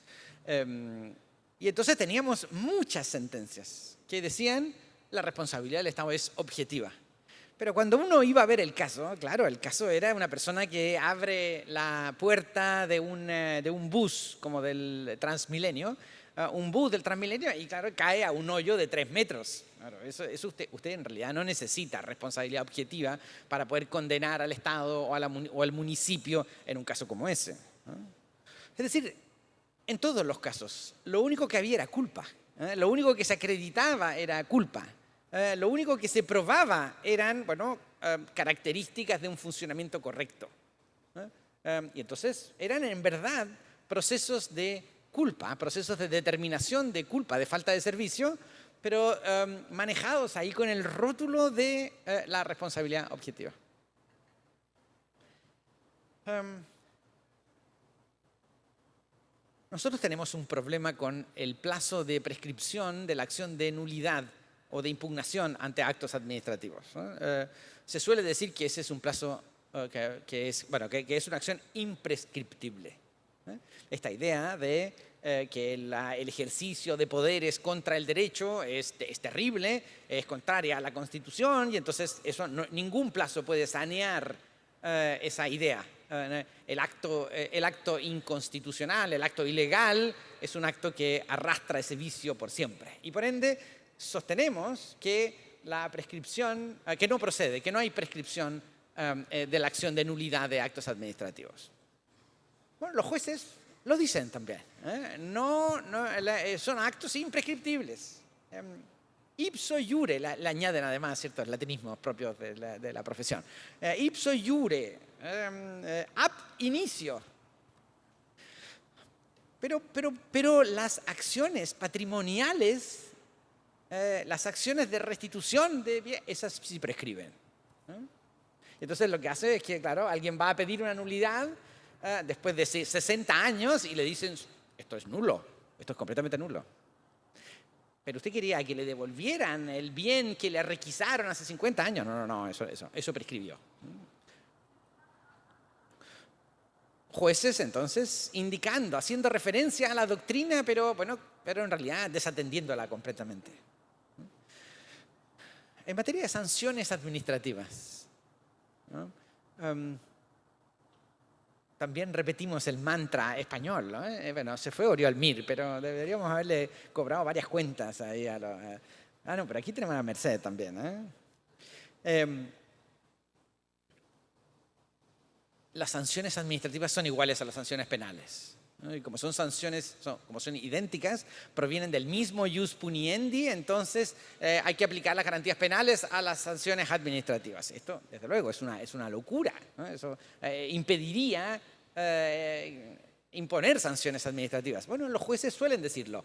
Y entonces teníamos muchas sentencias que decían la responsabilidad del Estado es objetiva. Pero cuando uno iba a ver el caso, claro, el caso era una persona que abre la puerta de un bus, como del Transmilenio, un bus del Transmilenio, y claro, cae a un hoyo de 3 metros. Claro, eso usted en realidad no necesita responsabilidad objetiva para poder condenar al Estado o al municipio en un caso como ese, ¿no? Es decir, en todos los casos, lo único que había era culpa. Lo único que se acreditaba era culpa. Lo único que se probaba eran, características de un funcionamiento correcto. Y entonces eran en verdad procesos de culpa, procesos de determinación de culpa, de falta de servicio, pero manejados ahí con el rótulo de la responsabilidad objetiva. Nosotros tenemos un problema con el plazo de prescripción de la acción de nulidad o de impugnación ante actos administrativos, ¿no? Se suele decir que ese es un plazo que es una acción imprescriptible. Esta idea de que el ejercicio de poderes contra el derecho es terrible, es contraria a la Constitución, y entonces ningún plazo puede sanear esa idea. El acto inconstitucional, el acto ilegal, es un acto que arrastra ese vicio por siempre. Y por ende, sostenemos que la prescripción, que no procede, que no hay prescripción de la acción de nulidad de actos administrativos. Bueno, los jueces lo dicen también. Son actos imprescriptibles. Ipso iure, le añaden además ciertos latinismos propios de la profesión. Ipso iure, ab inicio. Pero las acciones patrimoniales, las acciones de restitución, esas sí prescriben. Entonces lo que hace es que, claro, alguien va a pedir una nulidad después de 60 años y le dicen, esto es nulo, esto es completamente nulo. Pero usted quería que le devolvieran el bien que le requisaron hace 50 años. No, eso prescribió. Jueces, entonces, indicando, haciendo referencia a la doctrina, pero en realidad desatendiéndola completamente. En materia de sanciones administrativas, ¿no? También repetimos el mantra español, ¿no? Se fue Oriol Mir, pero deberíamos haberle cobrado varias cuentas ahí a los... no, pero aquí tenemos a Merced también, las sanciones administrativas son iguales a las sanciones penales, ¿no? Y como son sanciones, como son idénticas, provienen del mismo ius puniendi, entonces hay que aplicar las garantías penales a las sanciones administrativas. Esto, desde luego, es una locura, ¿no? Eso impediría imponer sanciones administrativas. Bueno, los jueces suelen decirlo.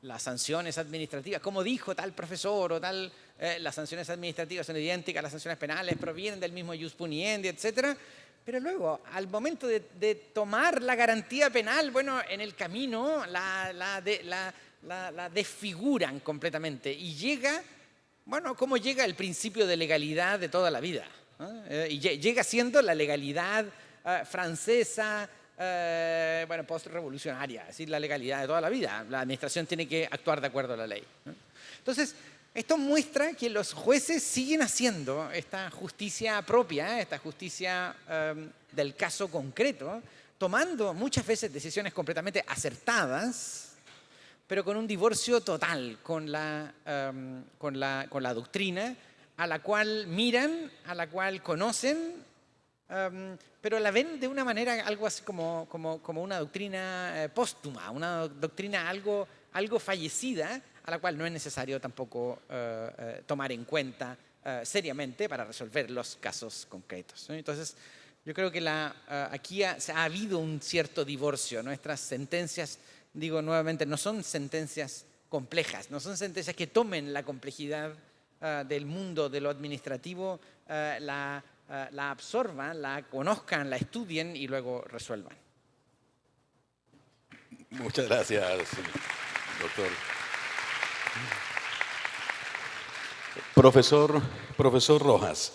Las sanciones administrativas, como dijo tal profesor o tal, las sanciones administrativas son idénticas a las sanciones penales, provienen del mismo ius puniendi, etc. Pero luego, al momento de tomar la garantía penal, en el camino la desfiguran completamente. Y llega, ¿cómo llega el principio de legalidad de toda la vida? Y llega siendo la legalidad francesa, post-revolucionaria, es decir, la legalidad de toda la vida. La administración tiene que actuar de acuerdo a la ley. Entonces, esto muestra que los jueces siguen haciendo esta justicia propia, esta justicia del caso concreto, tomando muchas veces decisiones completamente acertadas, pero con un divorcio total con la doctrina a la cual miran, a la cual conocen, pero la ven de una manera algo así como una doctrina póstuma, una doctrina algo fallecida, a la cual no es necesario tampoco tomar en cuenta seriamente para resolver los casos concretos, ¿no? Entonces, yo creo que aquí ha habido un cierto divorcio. Nuestras sentencias, digo nuevamente, no son sentencias complejas, no son sentencias que tomen la complejidad del mundo de lo administrativo, la absorban, la conozcan, la estudien y luego resuelvan. Muchas gracias, doctor. Profesor Rojas,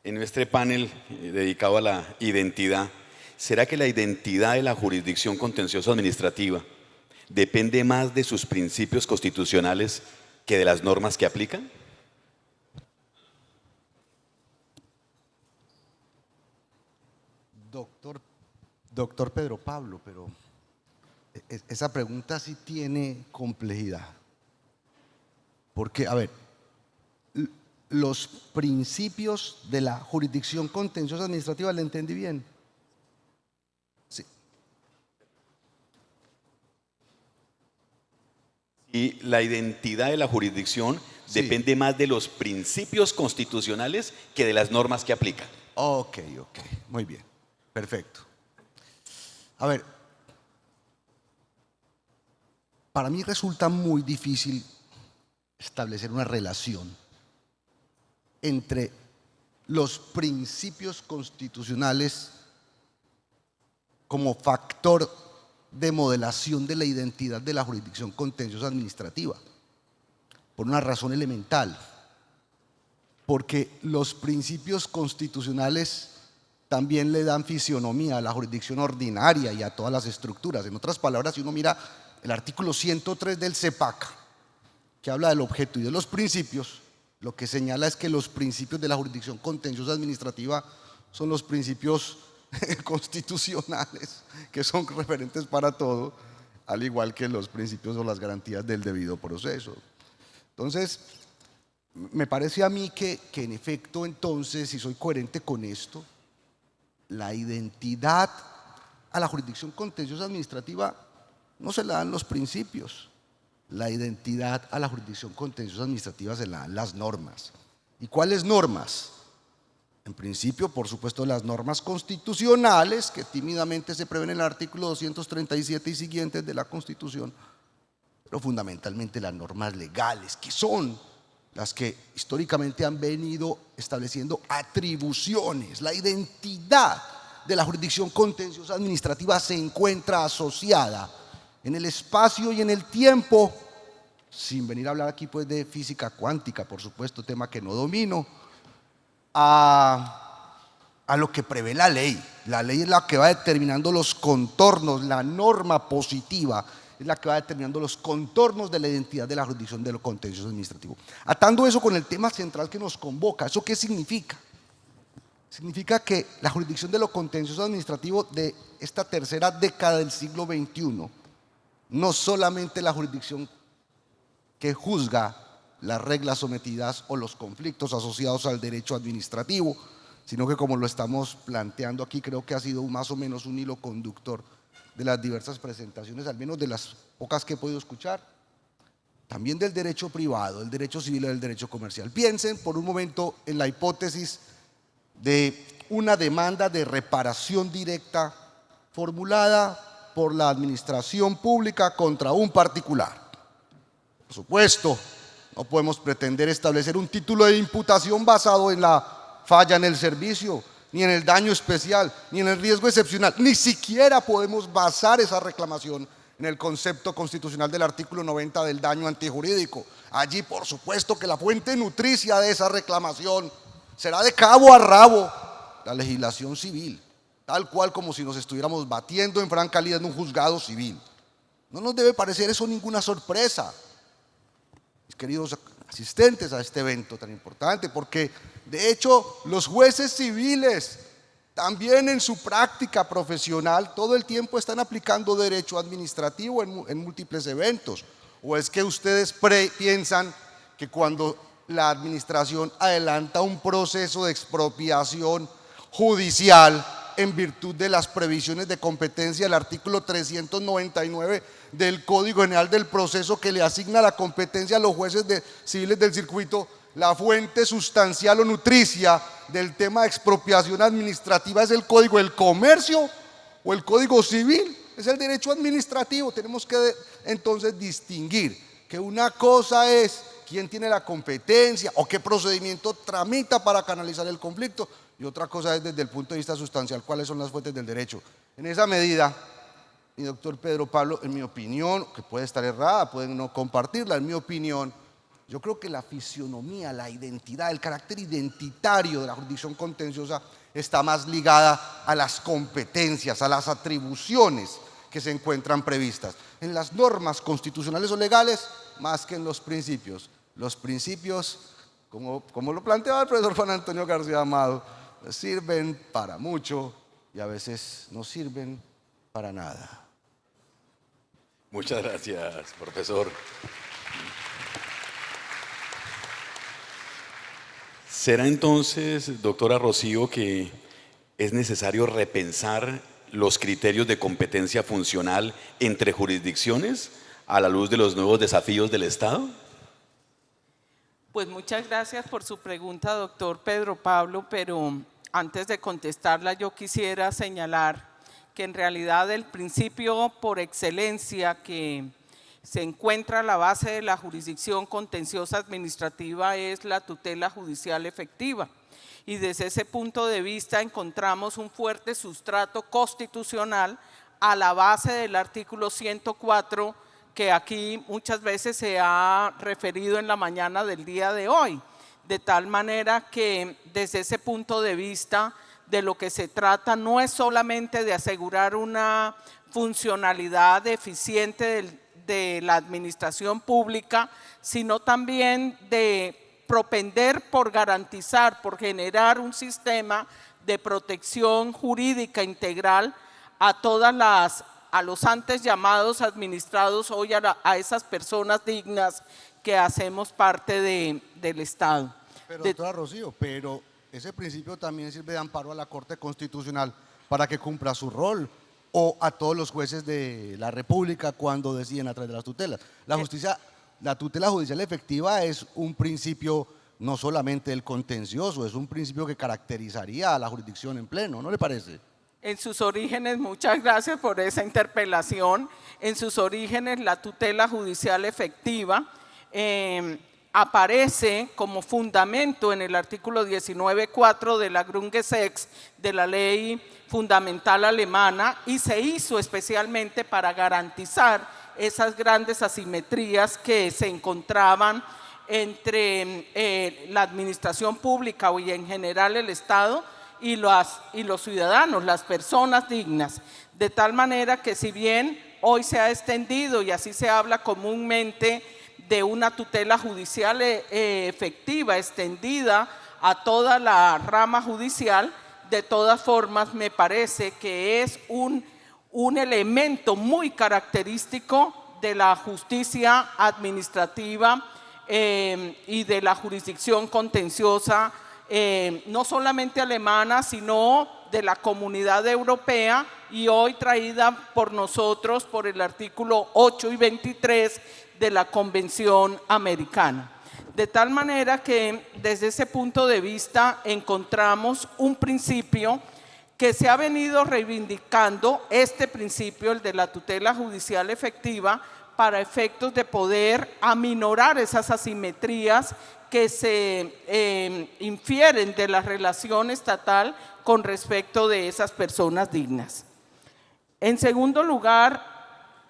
en este panel dedicado a la identidad, ¿será que la identidad de la jurisdicción contencioso administrativa depende más de sus principios constitucionales que de las normas que aplican? Doctor Pedro Pablo, pero esa pregunta sí tiene complejidad. Porque, a ver, los principios de la jurisdicción contenciosa administrativa, ¿le entendí bien? Sí. Y la identidad de la jurisdicción depende más de los principios constitucionales que de las normas que aplican. Ok, muy bien, perfecto. A ver, para mí resulta muy difícil establecer una relación entre los principios constitucionales como factor de modelación de la identidad de la jurisdicción contenciosa administrativa, por una razón elemental, porque los principios constitucionales también le dan fisionomía a la jurisdicción ordinaria y a todas las estructuras. En otras palabras, si uno mira el artículo 103 del CEPAC, que habla del objeto y de los principios, lo que señala es que los principios de la jurisdicción contenciosa administrativa son los principios constitucionales, que son referentes para todo, al igual que los principios o las garantías del debido proceso. Entonces, me parece a mí que en efecto, entonces, si soy coherente con esto, la identidad a la jurisdicción contenciosa administrativa no se la dan los principios. La identidad a la jurisdicción contenciosa administrativa se la dan las normas. ¿Y cuáles normas? En principio, por supuesto, las normas constitucionales que tímidamente se prevén en el artículo 237 y siguientes de la Constitución, pero fundamentalmente las normas legales, que son las que históricamente han venido estableciendo atribuciones. La identidad de la jurisdicción contenciosa administrativa se encuentra asociada en el espacio y en el tiempo, sin venir a hablar aquí pues de física cuántica, por supuesto, tema que no domino, a lo que prevé la ley. La ley es la que va determinando los contornos, la norma positiva es la que va determinando los contornos de la identidad de la jurisdicción de lo contencioso administrativo. Atando eso con el tema central que nos convoca, ¿eso qué significa? Significa que la jurisdicción de lo contencioso administrativo de esta tercera década del siglo XXI, no solamente la jurisdicción que juzga las reglas sometidas o los conflictos asociados al derecho administrativo, sino que, como lo estamos planteando aquí, creo que ha sido más o menos un hilo conductor de las diversas presentaciones, al menos de las pocas que he podido escuchar, también del derecho privado, el derecho civil y el derecho comercial. Piensen por un momento en la hipótesis de una demanda de reparación directa formulada por la administración pública contra un particular. Por supuesto, no podemos pretender establecer un título de imputación basado en la falla en el servicio, ni en el daño especial, ni en el riesgo excepcional. Ni siquiera podemos basar esa reclamación en el concepto constitucional del artículo 90 del daño antijurídico. Allí, por supuesto, que la fuente nutricia de esa reclamación será de cabo a rabo la legislación civil, tal cual como si nos estuviéramos batiendo en franca lid en un juzgado civil. No nos debe parecer eso ninguna sorpresa, mis queridos asistentes a este evento tan importante, porque de hecho los jueces civiles también en su práctica profesional todo el tiempo están aplicando derecho administrativo en múltiples eventos. ¿O es que ustedes piensan que cuando la administración adelanta un proceso de expropiación judicial en virtud de las previsiones de competencia del artículo 399 del Código General del Proceso, que le asigna la competencia a los jueces civiles del circuito, la fuente sustancial o nutricia del tema de expropiación administrativa es el Código del Comercio o el Código Civil? Es el derecho administrativo. Tenemos que entonces distinguir que una cosa es quién tiene la competencia o qué procedimiento tramita para canalizar el conflicto, y otra cosa es desde el punto de vista sustancial cuáles son las fuentes del derecho. En esa medida, mi doctor Pedro Pablo, en mi opinión, que puede estar errada, pueden no compartirla, en mi opinión, Yo creo que la fisionomía, la identidad, el carácter identitario de la jurisdicción contenciosa está más ligada a las competencias, a las atribuciones que se encuentran previstas en las normas constitucionales o legales, más que en los principios. Los principios, como lo planteaba el profesor Juan Antonio García Amado, sirven para mucho y a veces no sirven para nada. Muchas gracias, profesor. ¿Será entonces, doctora Rocío, que es necesario repensar los criterios de competencia funcional entre jurisdicciones a la luz de los nuevos desafíos del Estado? Pues muchas gracias por su pregunta, doctor Pedro Pablo, pero antes de contestarla yo quisiera señalar que en realidad el principio por excelencia que se encuentra a la base de la jurisdicción contenciosa administrativa es la tutela judicial efectiva. Y desde ese punto de vista encontramos un fuerte sustrato constitucional a la base del artículo 104 que aquí muchas veces se ha referido en la mañana del día de hoy. De tal manera que desde ese punto de vista de lo que se trata no es solamente de asegurar una funcionalidad eficiente de la administración pública, sino también de propender por garantizar, por generar un sistema de protección jurídica integral a los antes llamados administrados hoy a esas personas dignas que hacemos parte del Estado. Pero doctora Rocío, pero ese principio también sirve de amparo a la Corte Constitucional para que cumpla su rol, o a todos los jueces de la República cuando deciden a través de las tutelas. La tutela judicial efectiva es un principio no solamente del contencioso, es un principio que caracterizaría a la jurisdicción en pleno, ¿no le parece? En sus orígenes, muchas gracias por esa interpelación, en sus orígenes la tutela judicial efectiva aparece como fundamento en el artículo 19.4 de la Grundgesetz, de la ley fundamental alemana, y se hizo especialmente para garantizar esas grandes asimetrías que se encontraban entre la administración pública y en general el Estado y los ciudadanos, las personas dignas. De tal manera que si bien hoy se ha extendido y así se habla comúnmente de una tutela judicial efectiva, extendida a toda la rama judicial, de todas formas me parece que es un elemento muy característico de la justicia administrativa y de la jurisdicción contenciosa, no solamente alemana, sino de la Comunidad Europea, y hoy traída por nosotros por el artículo 8 y 23 de la Convención Americana. De tal manera que desde ese punto de vista encontramos un principio que se ha venido reivindicando, este principio, el de la tutela judicial efectiva, para efectos de poder aminorar esas asimetrías que se infieren de la relación estatal con respecto de esas personas dignas. En segundo lugar,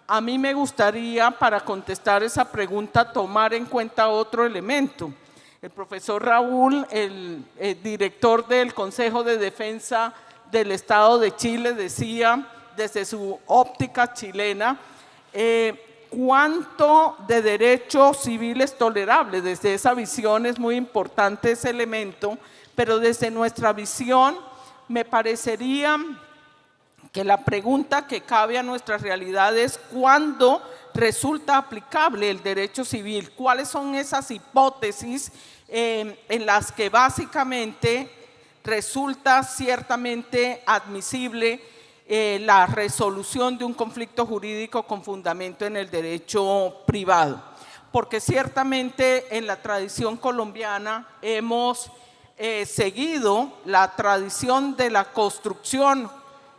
a mí me gustaría, para contestar esa pregunta, tomar en cuenta otro elemento. El profesor Raúl, el director del Consejo de Defensa del Estado de Chile, decía desde su óptica chilena cuánto de derecho civil es tolerable. Desde esa visión es muy importante ese elemento, pero desde nuestra visión me parecería que la pregunta que cabe a nuestra realidad es ¿cuándo resulta aplicable el derecho civil? ¿Cuáles son esas hipótesis en las que básicamente resulta ciertamente admisible la resolución de un conflicto jurídico con fundamento en el derecho privado? Porque ciertamente en la tradición colombiana hemos seguido la tradición de la construcción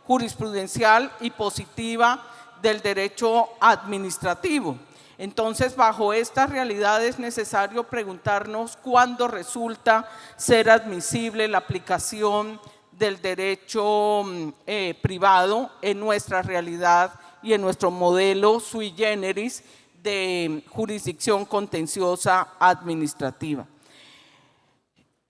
jurisprudencial y positiva del derecho administrativo. Entonces, bajo esta realidad es necesario preguntarnos cuándo resulta ser admisible la aplicación del derecho privado en nuestra realidad y en nuestro modelo sui generis de jurisdicción contenciosa administrativa.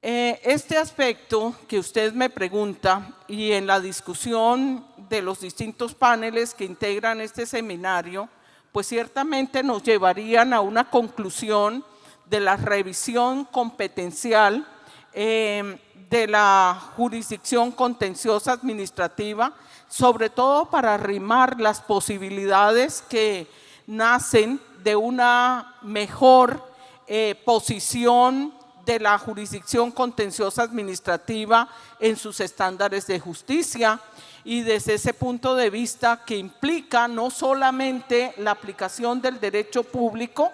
Este aspecto que usted me pregunta y en la discusión de los distintos paneles que integran este seminario, pues ciertamente nos llevarían a una conclusión de la revisión competencial de la jurisdicción contenciosa administrativa, sobre todo para arrimar las posibilidades que nacen de una mejor posición de la jurisdicción contenciosa administrativa en sus estándares de justicia, y desde ese punto de vista que implica no solamente la aplicación del derecho público,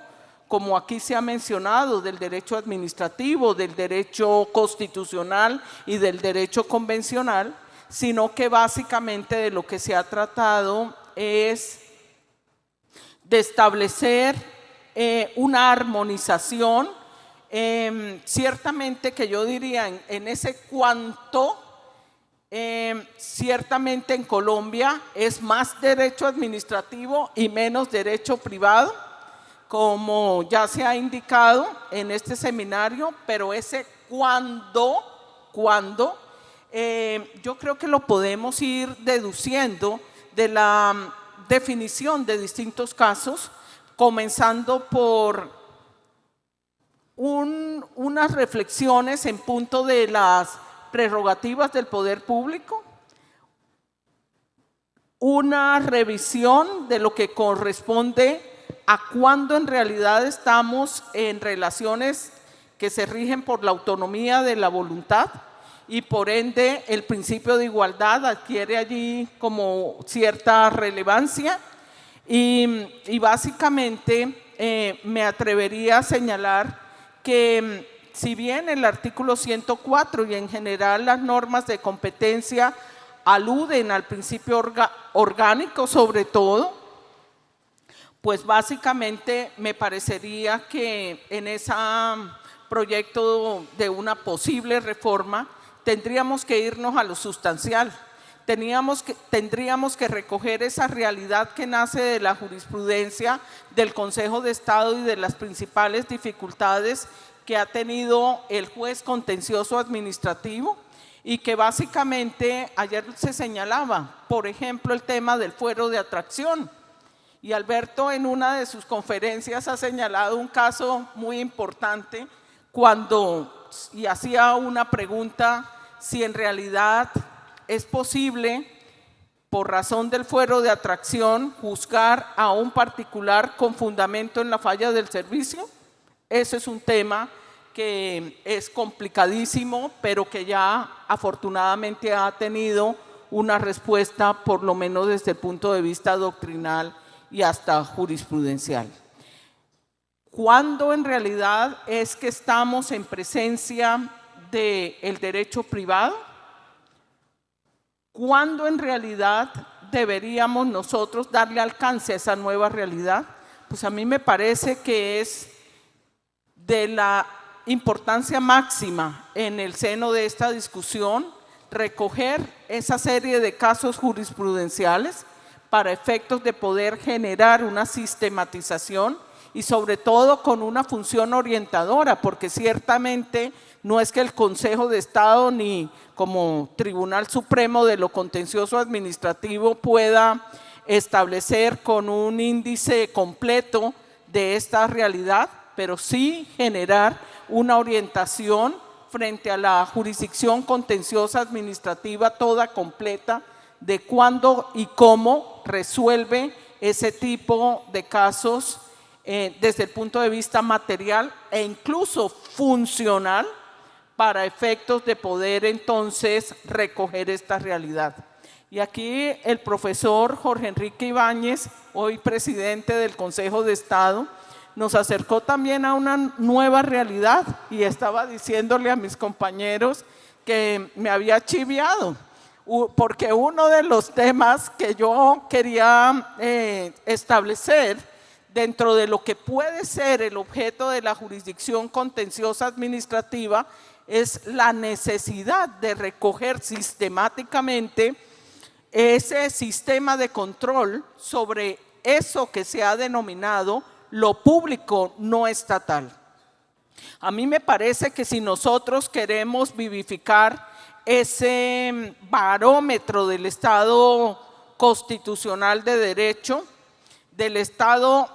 como aquí se ha mencionado, del derecho administrativo, del derecho constitucional y del derecho convencional, sino que básicamente de lo que se ha tratado es de establecer una armonización, ciertamente que yo diría en ese cuanto, ciertamente en Colombia es más derecho administrativo y menos derecho privado, como ya se ha indicado en este seminario, pero ese cuando, yo creo que lo podemos ir deduciendo de la definición de distintos casos, comenzando por unas reflexiones en punto de las prerrogativas del poder público, una revisión de lo que corresponde a cuando en realidad estamos en relaciones que se rigen por la autonomía de la voluntad y por ende el principio de igualdad adquiere allí como cierta relevancia y básicamente me atrevería a señalar que si bien el artículo 104 y en general las normas de competencia aluden al principio orgánico sobre todo, pues básicamente me parecería que en ese proyecto de una posible reforma tendríamos que irnos a lo sustancial. Tendríamos que recoger esa realidad que nace de la jurisprudencia del Consejo de Estado y de las principales dificultades que ha tenido el juez contencioso administrativo y que básicamente ayer se señalaba, por ejemplo, el tema del fuero de atracción. Y Alberto en una de sus conferencias ha señalado un caso muy importante y hacía una pregunta si en realidad es posible, por razón del fuero de atracción, juzgar a un particular con fundamento en la falla del servicio. Ese es un tema que es complicadísimo, pero que ya afortunadamente ha tenido una respuesta, por lo menos desde el punto de vista doctrinal y hasta jurisprudencial. ¿Cuándo en realidad es que estamos en presencia del derecho privado? ¿Cuándo en realidad deberíamos nosotros darle alcance a esa nueva realidad? Pues a mí me parece que es de la importancia máxima en el seno de esta discusión recoger esa serie de casos jurisprudenciales para efectos de poder generar una sistematización y sobre todo con una función orientadora, porque ciertamente no es que el Consejo de Estado ni como Tribunal Supremo de lo Contencioso Administrativo pueda establecer con un índice completo de esta realidad, pero sí generar una orientación frente a la jurisdicción contenciosa administrativa toda completa de cuándo y cómo resuelve ese tipo de casos desde el punto de vista material e incluso funcional para efectos de poder entonces recoger esta realidad. Y aquí el profesor Jorge Enrique Ibáñez, hoy presidente del Consejo de Estado, nos acercó también a una nueva realidad y estaba diciéndole a mis compañeros que me había chiviado, porque uno de los temas que yo quería establecer dentro de lo que puede ser el objeto de la jurisdicción contenciosa administrativa es la necesidad de recoger sistemáticamente ese sistema de control sobre eso que se ha denominado lo público no estatal. A mí me parece que si nosotros queremos vivificar ese barómetro del Estado constitucional de derecho, del Estado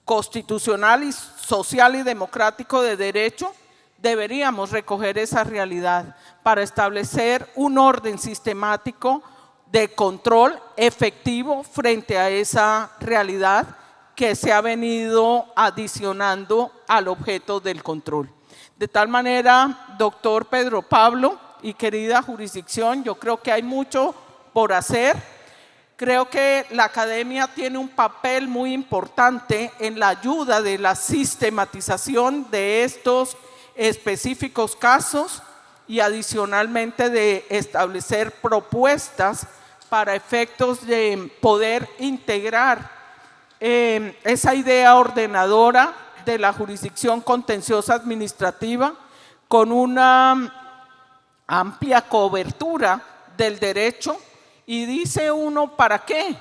constitucional y social y democrático de derecho, deberíamos recoger esa realidad para establecer un orden sistemático de control efectivo frente a esa realidad que se ha venido adicionando al objeto del control. De tal manera, doctor Pedro Pablo y querida jurisdicción, yo creo que hay mucho por hacer. Creo que la academia tiene un papel muy importante en la ayuda de la sistematización de estos específicos casos y adicionalmente de establecer propuestas para efectos de poder integrar esa idea ordenadora de la jurisdicción contenciosa administrativa con una amplia cobertura del derecho. Y dice uno, ¿para qué?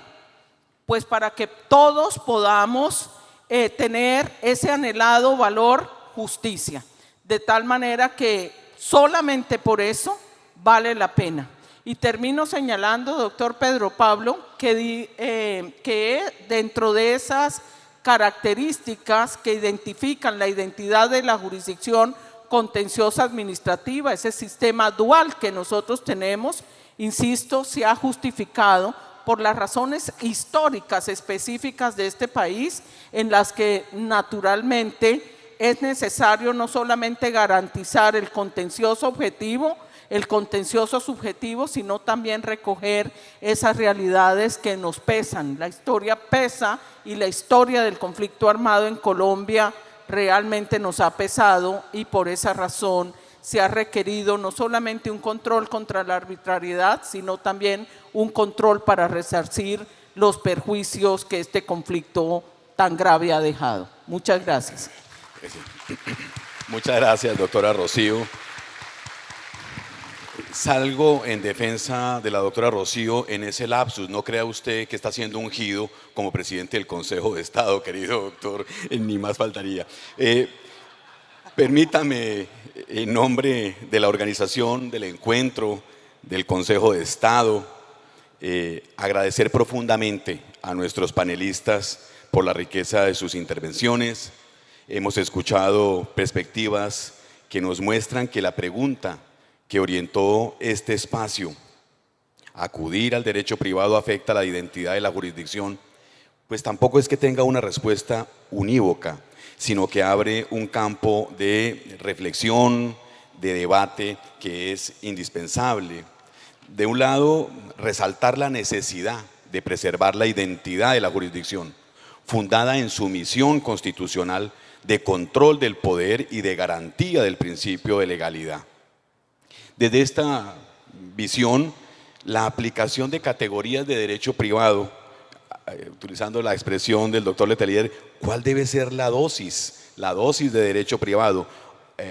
Pues para que todos podamos tener ese anhelado valor justicia, de tal manera que solamente por eso vale la pena. Y termino señalando, doctor Pedro Pablo, que dentro de esas características que identifican la identidad de la jurisdicción contenciosa administrativa, ese sistema dual que nosotros tenemos, insisto, se ha justificado por las razones históricas específicas de este país, en las que naturalmente es necesario no solamente garantizar el contencioso objetivo, el contencioso subjetivo, sino también recoger esas realidades que nos pesan. La historia pesa y la historia del conflicto armado en Colombia realmente nos ha pesado, y por esa razón se ha requerido no solamente un control contra la arbitrariedad, sino también un control para resarcir los perjuicios que este conflicto tan grave ha dejado. Muchas gracias. Muchas gracias, doctora Rocío. Salgo en defensa de la doctora Rocío en ese lapsus. No crea usted que está siendo ungido como presidente del Consejo de Estado, querido doctor, ni más faltaría. Permítame, en nombre de la organización del encuentro del Consejo de Estado, agradecer profundamente a nuestros panelistas por la riqueza de sus intervenciones. Hemos escuchado perspectivas que nos muestran que la pregunta que orientó este espacio, acudir al derecho privado afecta la identidad de la jurisdicción, pues tampoco es que tenga una respuesta unívoca, sino que abre un campo de reflexión, de debate que es indispensable. De un lado, resaltar la necesidad de preservar la identidad de la jurisdicción, fundada en su misión constitucional de control del poder y de garantía del principio de legalidad. Desde esta visión, la aplicación de categorías de derecho privado, utilizando la expresión del doctor Letelier, ¿cuál debe ser la dosis? La dosis de derecho privado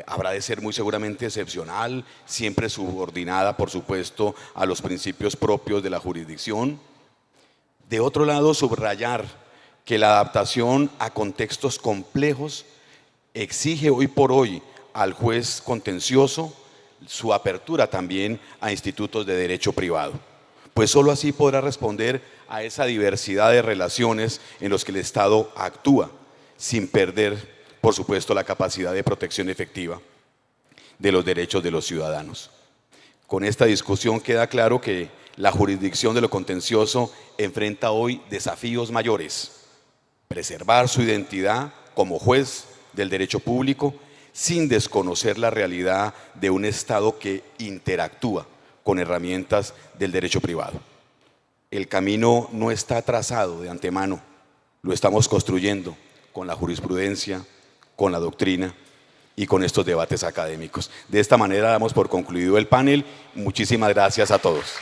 habrá de ser muy seguramente excepcional, siempre subordinada, por supuesto, a los principios propios de la jurisdicción. De otro lado, subrayar que la adaptación a contextos complejos exige hoy por hoy al juez contencioso su apertura también a institutos de derecho privado, pues solo así podrá responder a esa diversidad de relaciones en los que el Estado actúa, sin perder, por supuesto, la capacidad de protección efectiva de los derechos de los ciudadanos. Con esta discusión queda claro que la jurisdicción de lo contencioso enfrenta hoy desafíos mayores: preservar su identidad como juez del derecho público, sin desconocer la realidad de un Estado que interactúa con herramientas del derecho privado. El camino no está trazado de antemano, lo estamos construyendo con la jurisprudencia, con la doctrina y con estos debates académicos. De esta manera damos por concluido el panel. Muchísimas gracias a todos.